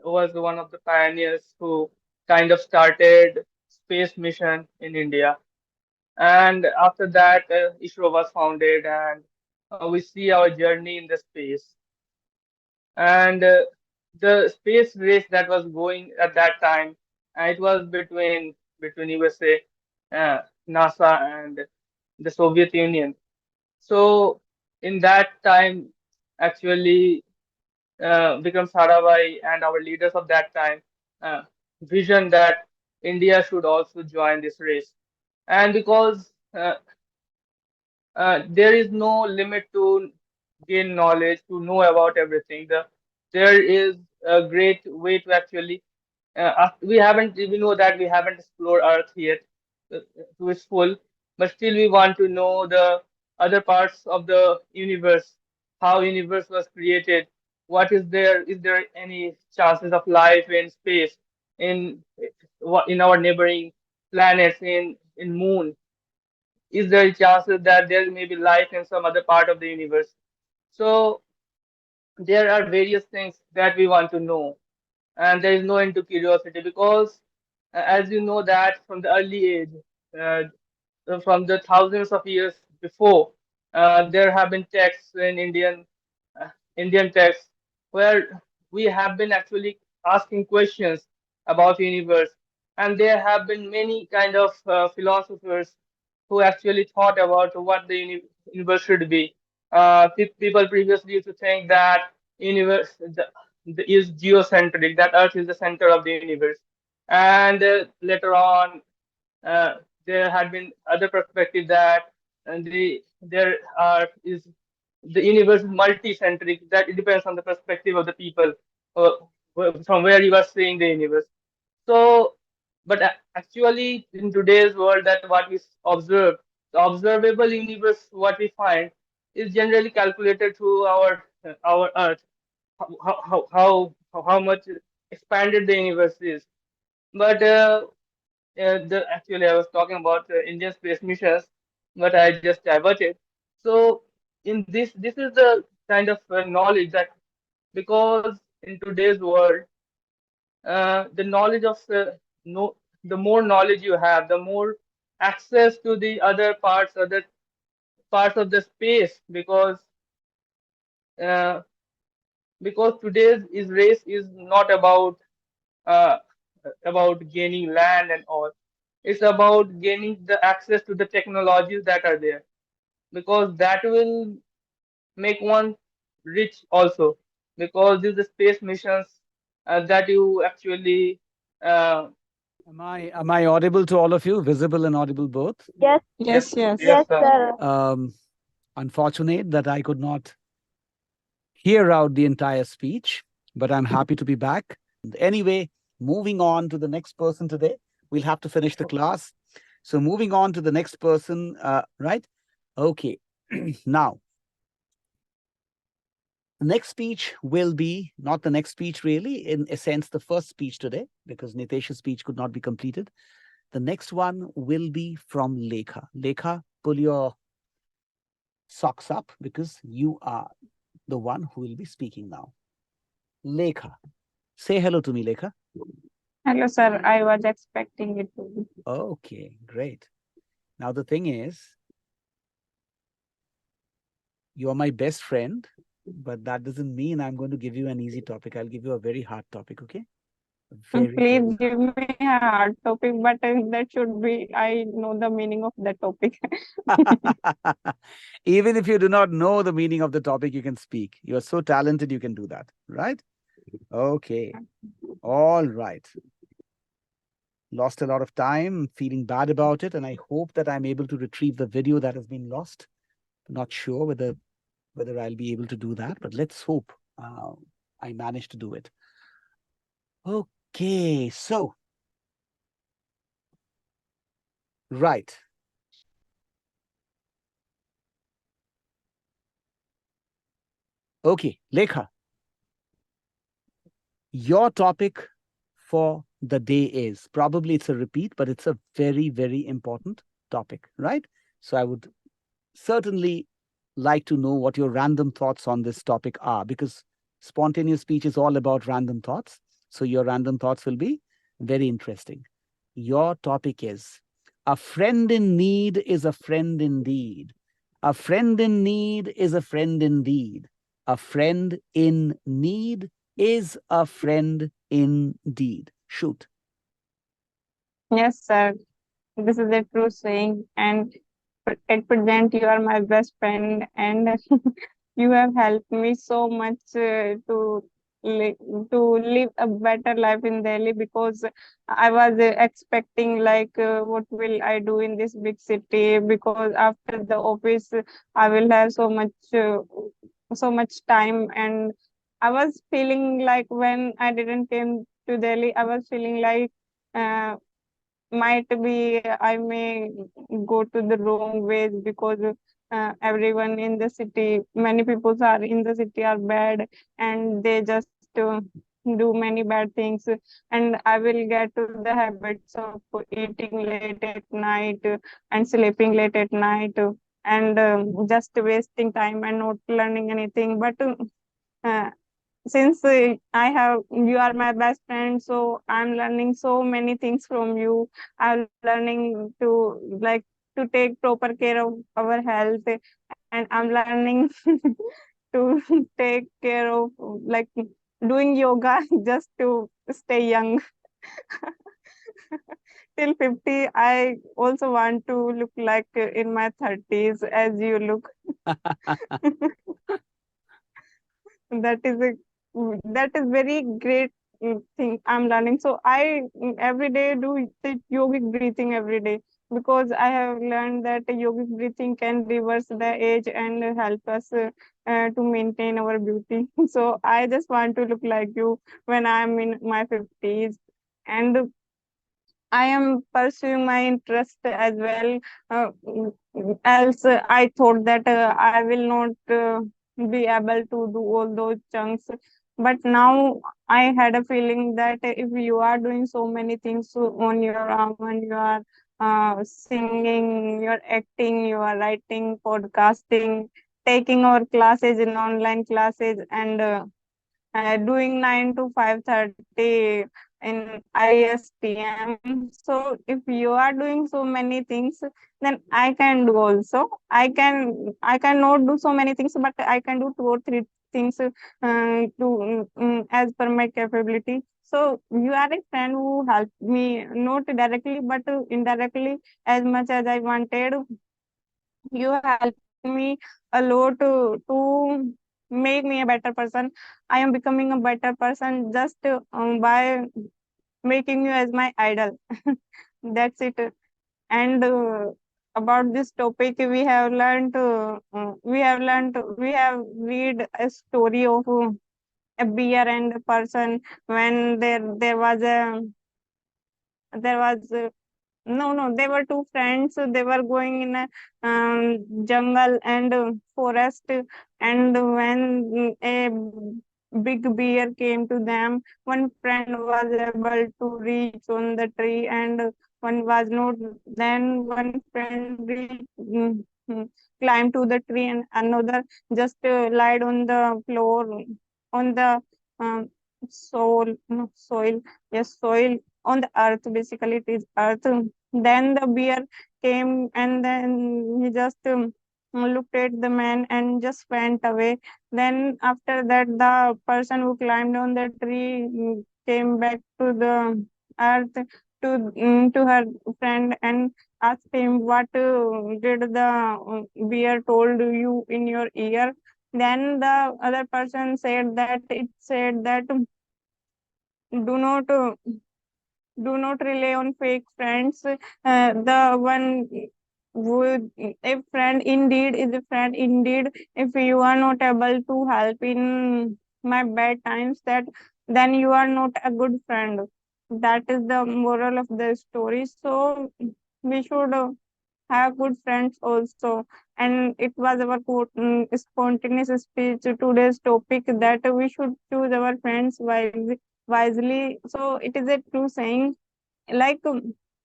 was one of the pioneers who kind of started space mission in India. And after that, ISRO was founded, and we see our journey in the space. And the space race that was going at that time, it was between USA, NASA, and the Soviet Union. So in that time, actually, Vikram Sarabhai and our leaders of that time uh, vision that India should also join this race. And because there is no limit to gain knowledge, to know about everything. There is a great way to actually, we know that we haven't explored Earth yet to its full, but still we want to know the other parts of the universe, how universe was created, what is there any chances of life in space, in in our neighboring planets, in moon, is there chances that there may be life in some other part of the universe? So there are various things that we want to know, and there is no end to curiosity because, as you know, that from the early age, uh, from the thousands of years before, there have been texts in uh, Indian texts where we have been actually asking questions about universe, and there have been many kind of philosophers who actually thought about what the universe should be. People previously used to think that universe is geocentric, that Earth is the center of the universe, and later on uh, there had been other perspective that there is the universe is multi-centric, that it depends on the perspective of the people uh, from where you are seeing the universe. So but actually in today's world, that what we observe, the observable universe, what we find is generally calculated through our Earth, how much expanded the universe is. But actually, I was talking about Indian space missions, but I just diverted. So, in this is the kind of knowledge that, because in today's world, the knowledge of no, the more knowledge you have, the more access to the other parts of the space, uh, because today's is race is not uh, about gaining land and all. It's about gaining the access to the technologies that are there, because that will make one rich also. Because these are space missions that you actually. Uh, Am I audible to all of you? Visible and audible both? Yes. yes, Yes, yes, sir. sir. Unfortunate that I could not hear out the entire speech, but I'm happy to be back. Anyway, moving on to the next person today. We'll have to finish the class. So moving on to the next person, right? Okay. Now, the next speech will be not the next speech, really, in a sense, the first speech today, because Nitesh's speech could not be completed. The next one will be from Lekha. Lekha, pull your socks up because you are the one who will be speaking now. Lekha. Say hello to me, Lekha. Hello, sir. I was expecting it to be. Okay, great. Now, the thing is, you are my best friend, but that doesn't mean I'm going to give you an easy topic. I'll give you a very hard topic, okay? Very, Please very give me a hard topic, but that should be, I know the meaning of that topic. Even if you do not know the meaning of the topic, you can speak. You are so talented, you can do that, right? Okay. All right. Lost a lot of time, feeling bad about it, and I hope that I'm able to retrieve the video that has been lost. Not sure whether I'll be able to do that, but let's hope I manage to do it. Okay, so right. Okay, Lekha, your topic for the day is, probably it's a repeat, but it's a very, very important topic, right? So I would certainly like to know what your random thoughts on this topic are, because spontaneous speech is all about random thoughts. So your random thoughts will be very interesting. Your topic is, a friend in need is a friend indeed. A friend in need is a friend indeed. A friend in need is a friend indeed. Shoot. Yes, sir. This is a true saying, and at present, you are my best friend, and you have helped me so much li to live a better life in Delhi, because I was expecting like what will I do in this big city, because after the office I will have so much time, and I was feeling like when I didn't came to Delhi, I was feeling like uh, might be I may go to the wrong ways, because everyone in the city, many people are in the city are bad, and they just do many bad things, and I will get to the habits of eating late at night and sleeping late at night, and just wasting time and not learning anything. But uh, since you are my best friend, so I'm learning so many things from you. I'm learning to like to take proper care of our health, and I'm learning to take care of like doing yoga just to stay young. Till 50, I also want to look like in my 30s as you look. That is a that is very great thing I'm learning. So I every day do the yogic breathing every day, because I have learned that yogic breathing can reverse the age and help us to maintain our beauty. So I just want to look like you when I'm in my 50s, and I am pursuing my interest as well. Uh, Else, I thought that I will not be able to do all those chunks. But now I had a feeling that if you are doing so many things on your own, and you are singing, you're acting, you are writing, podcasting, taking our classes in online classes, and doing 9 to 5:30 in ISTM. So if you are doing so many things, then I can do also. I cannot do so many things, but I can do 2 or 3 things as per my capability. So you are a friend who helped me not directly but indirectly, as much as I wanted. You helped me a lot to make me a better person. I am becoming a better person just by making you as my idol. That's it. And about this topic, we have read a story of a bear and a person, when there was no, no, they were two friends. They were going in a jungle and forest, and when a big bear came to them, one friend was able to reach on the tree, and one was not. Then one friend climbed to the tree, and another just lied on the floor, on the um, soil, yes, soil, on the earth. Basically, it is earth. Then the bear came, and then he just looked at the man and just went away. Then after that, the person who climbed on the tree came back to the earth to her friend and asked him, what did the bear told you in your ear? Then the other person said that it said that do not do not rely on fake friends. The one who a friend indeed is a friend indeed. If you are not able to help in my bad times, that then you are not a good friend. That is the moral of the story. So we should have good friends also. And it was our spontaneous speech today's topic that we should choose our friends wisely. So it is a true saying, like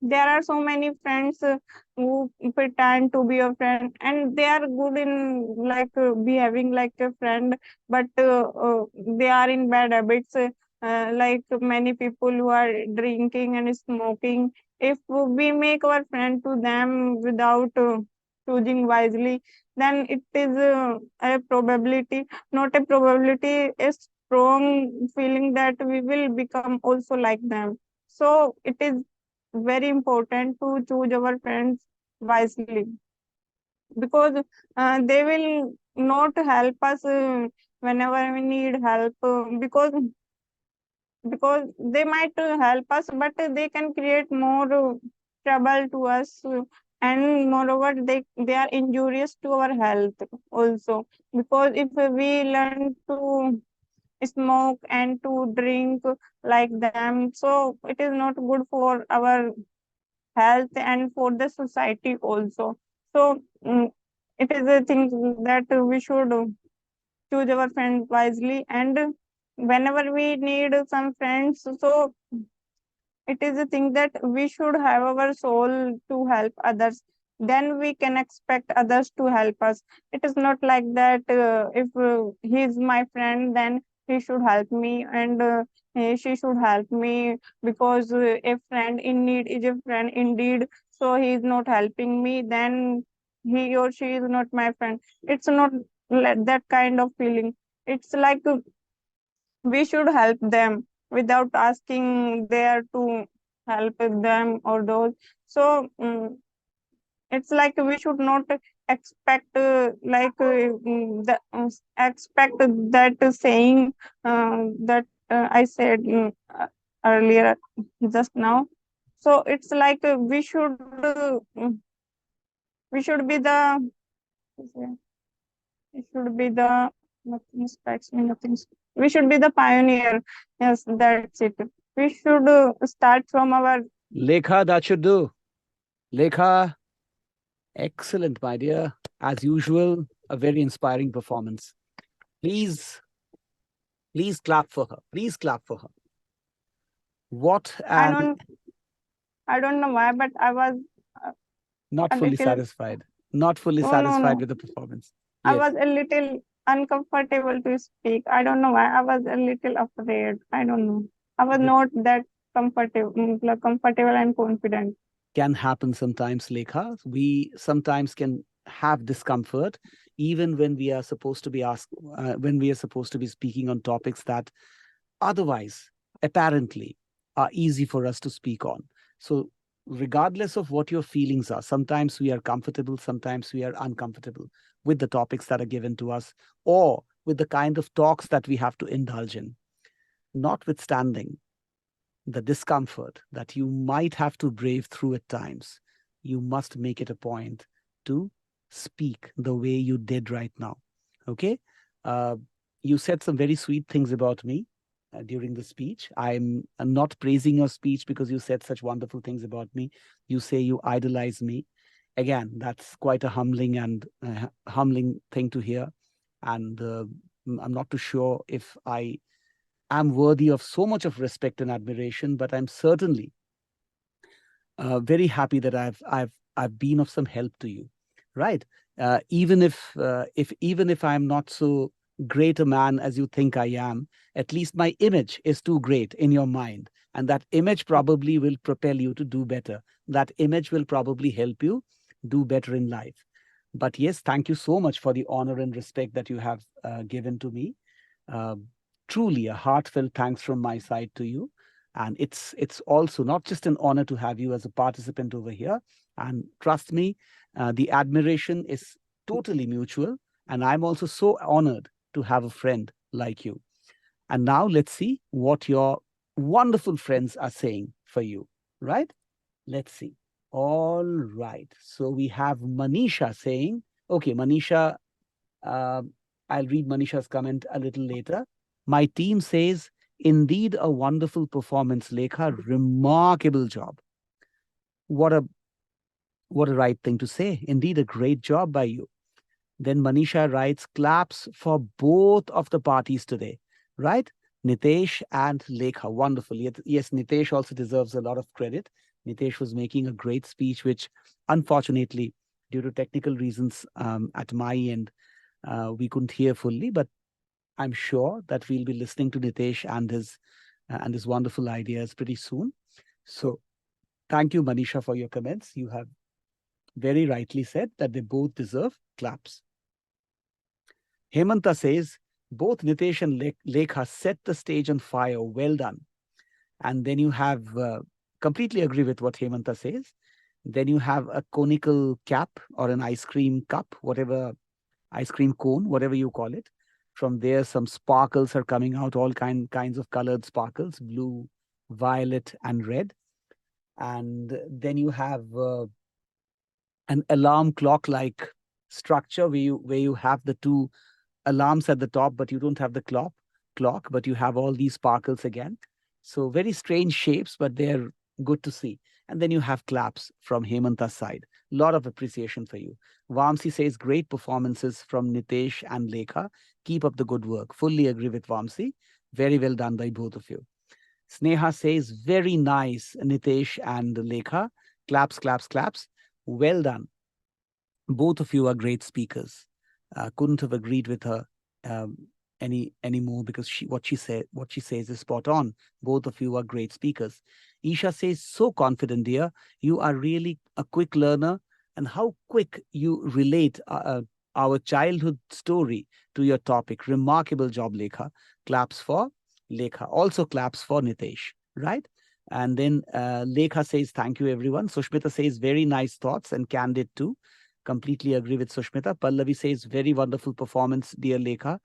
there are so many friends who pretend to be a friend and they are good in like behaving like a friend, but they are in bad habits, like many people who are drinking and smoking. If we make our friend to them without choosing wisely, then it is a probability, not a probability, a strong feeling that we will become also like them. So it is very important to choose our friends wisely, because they will not help us whenever we need help, because they might help us, but they can create more trouble to us, and moreover they are injurious to our health also, because if we learn to smoke and to drink like them, so it is not good for our health and for the society also. So it is a thing that we should choose our friends wisely, and whenever we need some friends, so it is a thing that we should have our soul to help others, then we can expect others to help us. It is not like that if he is my friend, then he should help me, and she should help me, because a friend in need is a friend indeed, so he is not helping me, then he or she is not my friend. It's not that kind of feeling. It's like we should help them without asking there to help them or those. So it's like we should not expect expect that saying that I said earlier just now. So it's like we should be the it should be the nothing strikes me, nothing. We should be the pioneer. Yes, that's it. We should start from our. Lekha, that should do. Lekha, excellent, my dear. As usual, a very inspiring performance. Please, please clap for her. Please clap for her. What and I don't know why, but I was not a fully little. satisfied. Not fully No, satisfied no. with the performance. I Yes. was a little uncomfortable to speak. I don't know why. I was a little afraid. I don't know. I was not that comfortable and confident. Can happen sometimes, Lekha. We sometimes can have discomfort, even when we are supposed to be when we are supposed to be speaking on topics that otherwise, apparently, are easy for us to speak on. So, regardless of what your feelings are, sometimes we are comfortable, sometimes we are uncomfortable with the topics that are given to us, or with the kind of talks that we have to indulge in. Notwithstanding the discomfort that you might have to brave through at times, you must make it a point to speak the way you did right now. Okay? You said some very sweet things about me during the speech. I'm not praising your speech because you said such wonderful things about me. You say you idolize me. Again, that's quite a humbling thing to hear. And I'm not too sure if I am worthy of so much of respect and admiration, but I'm certainly very happy that I've been of some help to you, right? Even if I'm not so great a man as you think I am, at least my image is too great in your mind, and that image probably will propel you to do better. That image will probably help you do better in life. But yes, thank you so much for the honor and respect that you have given to me. Truly a heartfelt thanks from my side to you. And it's also not just an honor to have you as a participant over here. And trust me, the admiration is totally mutual. And I'm also so honored to have a friend like you. And now let's see what your wonderful friends are saying for you, right? Let's see. All right. So we have Manisha saying, okay, Manisha, I'll read Manisha's comment a little later. My team says, indeed a wonderful performance, Lekha. Remarkable job. What a right thing to say. Indeed, a great job by you. Then Manisha writes, claps for both of the parties today, right? Nitesh and Lekha. Wonderful. Yes, Nitesh also deserves a lot of credit. Nitesh was making a great speech, which unfortunately, due to technical reasons at my end, we couldn't hear fully. But I'm sure that we'll be listening to Nitesh and his wonderful ideas pretty soon. So thank you, Manisha, for your comments. You have very rightly said that they both deserve claps. Hemanta says, both Nitesh and Lekha set the stage on fire. Well done. And then you have, completely agree with what Hemanta says. Then you have a conical cap or an ice cream cup, whatever, ice cream cone, whatever you call it. From there, some sparkles are coming out, all kinds of colored sparkles, blue, violet, and red. And then you have an alarm clock-like structure where you have the two alarms at the top, but you don't have the clock, but you have all these sparkles again. So very strange shapes, but they're good to see. And then you have claps from Hemanta's side. A lot of appreciation for you. Vamsi says, great performances from Nitesh and Lekha. Keep up the good work. Fully agree with Vamsi. Very well done by both of you. Sneha says, very nice, Nitesh and Lekha. Claps, claps, claps. Well done. Both of you are great speakers. Couldn't have agreed with her any more, because what she says is spot on. Both of you are great speakers. Isha says, so confident, dear. You are really a quick learner, and how quick you relate our childhood story to your topic. Remarkable job, Lekha. Claps for Lekha. Also claps for Nitesh, right? And then Lekha says, thank you, everyone. Sushmita says, very nice thoughts and candid too. Completely agree with Sushmita. Pallavi says, very wonderful performance, dear Lekha.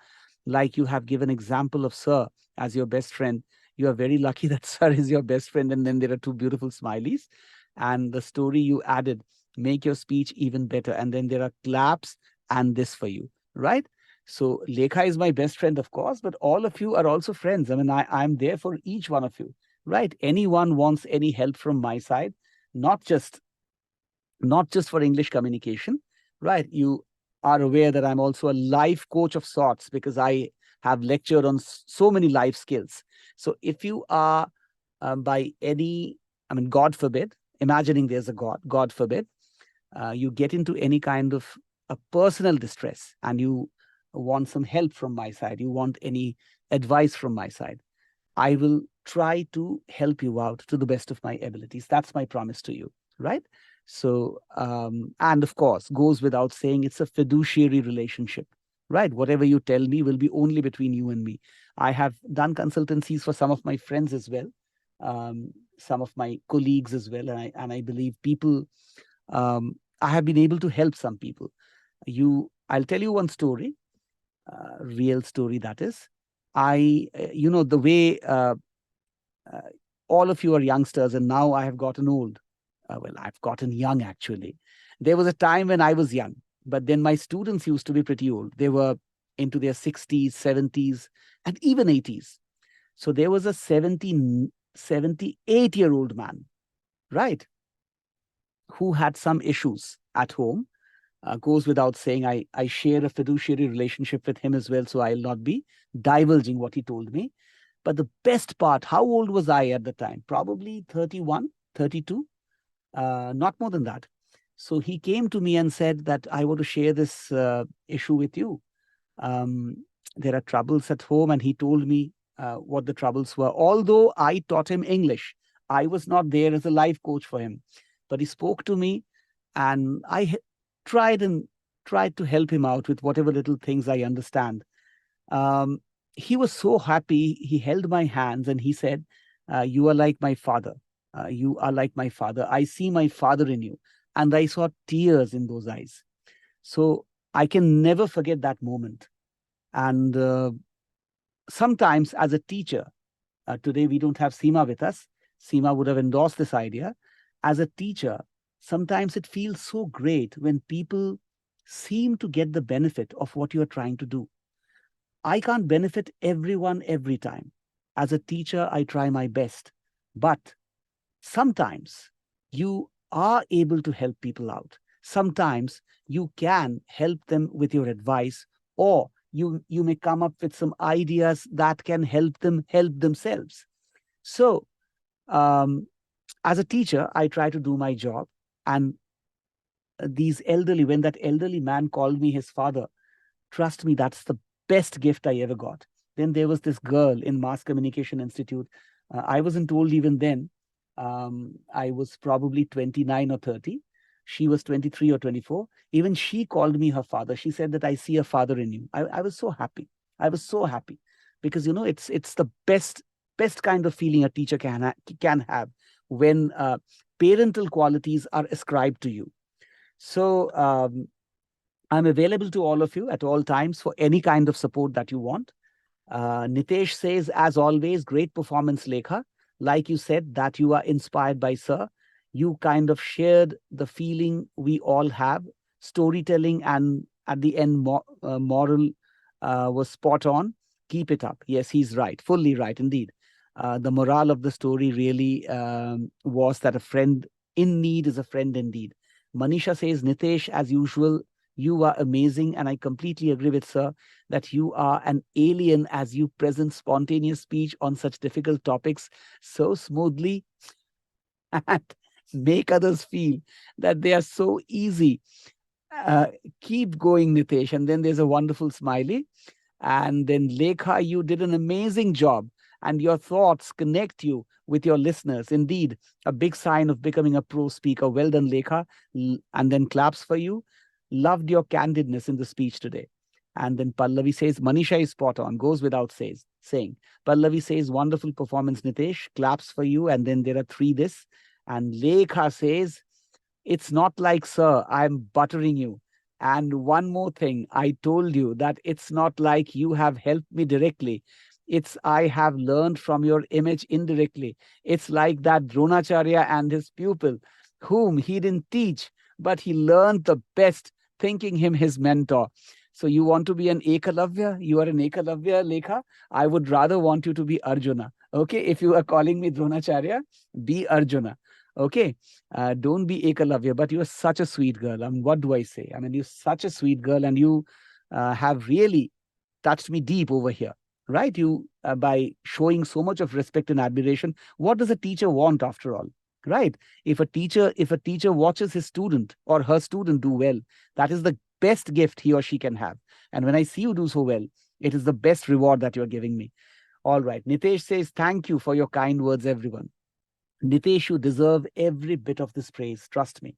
Like you have given example of Sir as your best friend. You are very lucky that Sir is your best friend. And then there are two beautiful smileys. And the story you added, make your speech even better. And then there are claps and this for you, right? So Lekha is my best friend, of course, but all of you are also friends. I mean, I'm there for each one of you, right? Anyone wants any help from my side, not just for English communication, right? You are aware that I'm also a life coach of sorts, because I have lectured on so many life skills. So if you are by any, I mean, God forbid, imagining there's a God forbid, you get into any kind of a personal distress and you want some help from my side, you want any advice from my side, I will try to help you out to the best of my abilities. That's my promise to you, right? So, and of course, goes without saying, it's a fiduciary relationship, right? Whatever you tell me will be only between you and me. I have done consultancies for some of my friends as well, some of my colleagues as well, and I believe people, I have been able to help some people. I'll tell you one story, real story that is. The way all of you are youngsters, and now I have gotten old. Well, I've gotten young, actually. There was a time when I was young, but then my students used to be pretty old. They were into their 60s, 70s, and even 80s. So there was a 78-year-old man, right, who had some issues at home. Goes without saying, I share a fiduciary relationship with him as well, so I'll not be divulging what he told me. But the best part, how old was I at the time? Probably 31, 32. Not more than that. So he came to me and said that I want to share this issue with you. There are troubles at home, and he told me what the troubles were. Although I taught him English, I was not there as a life coach for him. But he spoke to me, and I tried to help him out with whatever little things I understand. He was so happy. He held my hands and he said, You are like my father. You are like my father. I see my father in you. And I saw tears in those eyes. So I can never forget that moment. And sometimes as a teacher, today we don't have Seema with us. Seema would have endorsed this idea. As a teacher, sometimes it feels so great when people seem to get the benefit of what you are trying to do. I can't benefit everyone every time. As a teacher, I try my best. But sometimes you are able to help people out. Sometimes you can help them with your advice, or you may come up with some ideas that can help them help themselves. So, as a teacher, I try to do my job. And when that elderly man called me his father, trust me, that's the best gift I ever got. Then there was this girl in Mass Communication Institute. I wasn't told even then. I was probably 29 or 30. She was 23 or 24. Even she called me her father. She said that I see a father in you. I was so happy. I was so happy because, it's the best kind of feeling a teacher can have when parental qualities are ascribed to you. So I'm available to all of you at all times for any kind of support that you want. Nitesh says, as always, great performance, Lekha. Like you said, that you are inspired by Sir. You kind of shared the feeling we all have. Storytelling and at the end, moral was spot on. Keep it up. Yes, he's right. Fully right, indeed. The morale of the story really was that a friend in need is a friend indeed. Manisha says, Nitesh, as usual, you are amazing. And I completely agree with Sir that you are an alien as you present spontaneous speech on such difficult topics so smoothly and make others feel that they are so easy. Keep going, Nitesh. And then there's a wonderful smiley. And then Lekha, you did an amazing job. And your thoughts connect you with your listeners. Indeed, a big sign of becoming a pro speaker. Well done, Lekha. And then claps for you. Loved your candidness in the speech today. And then Pallavi says, Manisha is spot on, goes without saying. Pallavi says, wonderful performance, Nitesh. Claps for you. And then there are three this. And Lekha says, it's not like, Sir, I'm buttering you. And one more thing, I told you that it's not like you have helped me directly. It's I have learned from your image indirectly. It's like that Dronacharya and his pupil, whom he didn't teach, but he learned the best, thinking him his mentor. So you want to be an Ekalavya? You are an Ekalavya, Lekha. I would rather want you to be Arjuna. Okay, if you are calling me Dronacharya, be Arjuna. Okay, don't be Ekalavya, but you are such a sweet girl. What do I say? I mean, you're such a sweet girl, and you have really touched me deep over here, right? You by showing so much of respect and admiration. What does a teacher want after all, right? If a teacher watches his student or her student do well, that is the best gift he or she can have. And when I see you do so well, it is the best reward that you are giving me. All right, Nitesh says, thank you for your kind words, everyone. Nitesh, you deserve every bit of this praise. Trust me.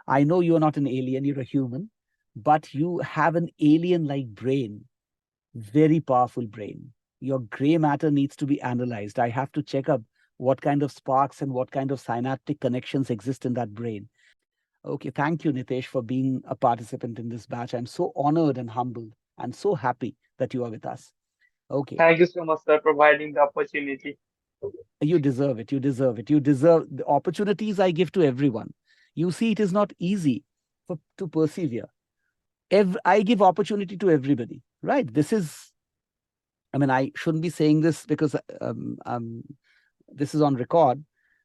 I know you're not an alien, you're a human, but you have an alien-like brain, very powerful brain. Your gray matter needs to be analyzed. I have to check up what kind of sparks and what kind of synaptic connections exist in that brain. Okay, thank you, Nitesh, for being a participant in this batch. I'm so honored and humbled and so happy that you are with us. Okay. Thank you so much for providing the opportunity. You deserve it. You deserve it. You deserve the opportunities I give to everyone. You see, it is not easy to persevere. I give opportunity to everybody, right? I shouldn't be saying this because this is on record,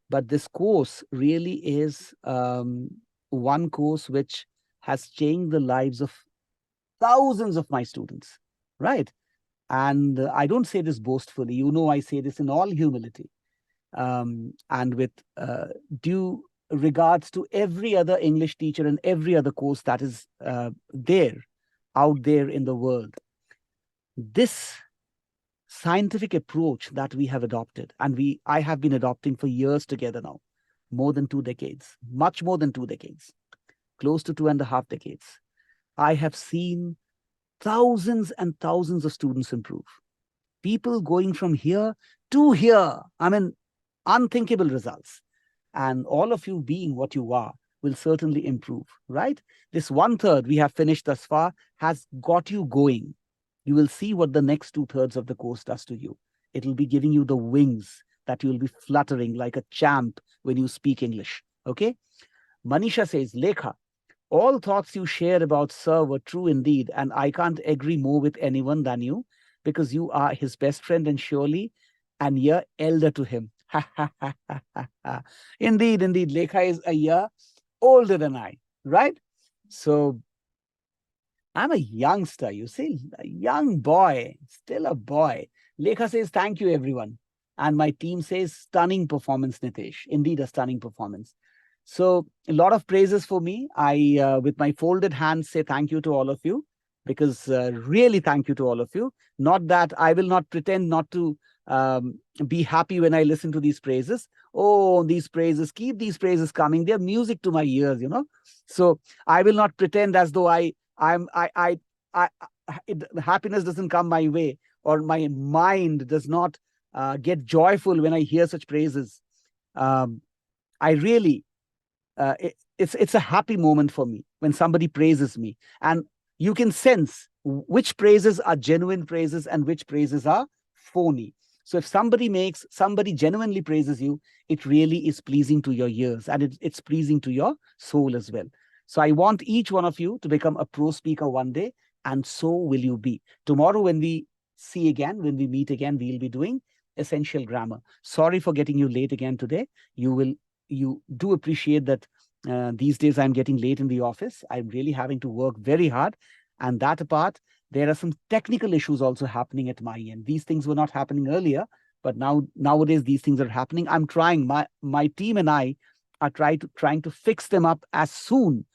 but this course really is one course which has changed the lives of thousands of my students, right? And I don't say this boastfully. I say this in all humility. And with due regards to every other English teacher and every other course that is out there in the world. This scientific approach that we have adopted, and I have been adopting for years together now, more than 2 decades, much more than 2 decades, close to 2.5 decades. I have seen thousands and thousands of students improve. People going from here to here. unthinkable results. And all of you being what you are will certainly improve, right? This 1/3 we have finished thus far has got you going. You will see what the next 2/3 of the course does to you. It will be giving you the wings that you will be fluttering like a champ when you speak English, okay? Manisha says, Lekha, all thoughts you share about Sir were true indeed, and I can't agree more with anyone than you, because you are his best friend and surely an year elder to him. Indeed, Lekha is a year older than I, right? So I'm a youngster, you see, a young boy, still a boy. Lekha says, thank you, everyone. And my team says, stunning performance, Nitesh. Indeed, a stunning performance. So a lot of praises for me. I, with my folded hands, say thank you to all of you, because really thank you to all of you. Not that I will not pretend not to be happy when I listen to these praises. Oh, these praises, keep these praises coming. They're music to my ears, you know. So I will not pretend as though happiness doesn't come my way, or my mind does not get joyful when I hear such praises. I really, it's a happy moment for me when somebody praises me, and you can sense which praises are genuine praises and which praises are phony. So if somebody genuinely praises you, it really is pleasing to your ears, and it's pleasing to your soul as well. So I want each one of you to become a pro speaker one day, and so will you be. Tomorrow when we meet again, we'll be doing essential grammar. Sorry for getting you late again today. You do appreciate that these days I'm getting late in the office. I'm really having to work very hard. And that apart, there are some technical issues also happening at my end. These things were not happening earlier, but nowadays these things are happening. I'm trying, my team and I are trying to fix them up as soon.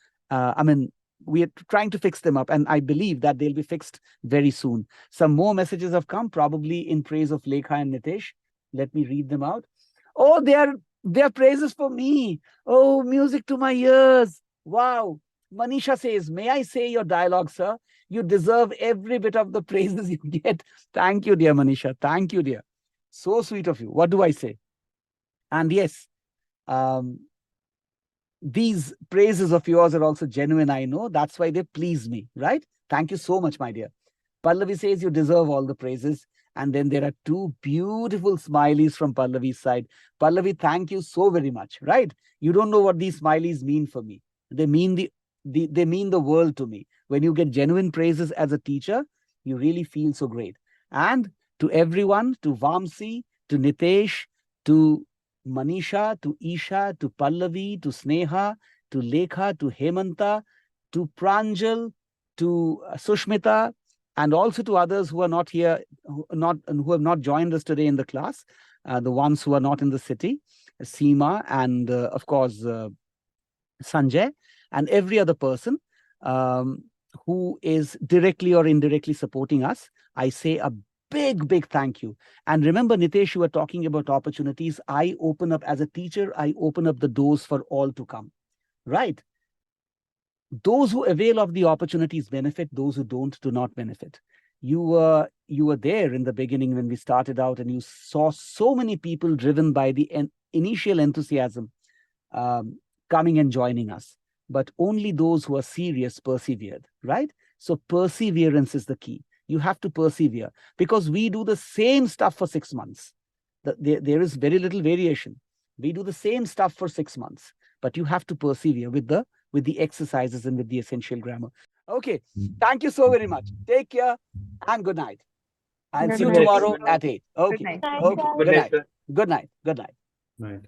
We are trying to fix them up, and I believe that they'll be fixed very soon. Some more messages have come, probably in praise of Lekha and Nitesh. Let me read them out. Oh, they are praises for me. Oh, music to my ears. Wow. Manisha says, may I say your dialogue, sir? You deserve every bit of the praises you get. Thank you, dear Manisha. Thank you, dear. So sweet of you. What do I say? And yes, these praises of yours are also genuine, I know. That's why they please me, right? Thank you so much, my dear. Pallavi says you deserve all the praises. And then there are two beautiful smileys from Pallavi's side. Pallavi, thank you so very much, right? You don't know what these smileys mean for me. They mean they mean the world to me. When you get genuine praises as a teacher, you really feel so great. And to everyone, to Vamsi, to Nitesh, to Manisha, to Isha, to Pallavi, to Sneha, to Lekha, to Hemanta, to Pranjal, to Sushmita, and also to others who are not here, who have not joined us today in the class, the ones who are not in the city, Seema, and of course, Sanjay, and every other person who is directly or indirectly supporting us. I say a big thank you. And remember, Nitesh, you were talking about opportunities. I open up as a teacher, I open up the doors for all to come, right? Those who avail of the opportunities benefit, those who don't do not benefit. You were there in the beginning when we started out, and you saw so many people driven by the initial enthusiasm coming and joining us. But only those who are serious persevered, right? So perseverance is the key. You have to persevere, because we do the same stuff for 6 months. There is very little variation. We do the same stuff for 6 months, but you have to persevere with the exercises and with the essential grammar. Okay, thank you so very much. Take care and good night. I'll see you tomorrow at 8. Okay. Good night. Okay. Good night, sir. Good night. Good night. Right.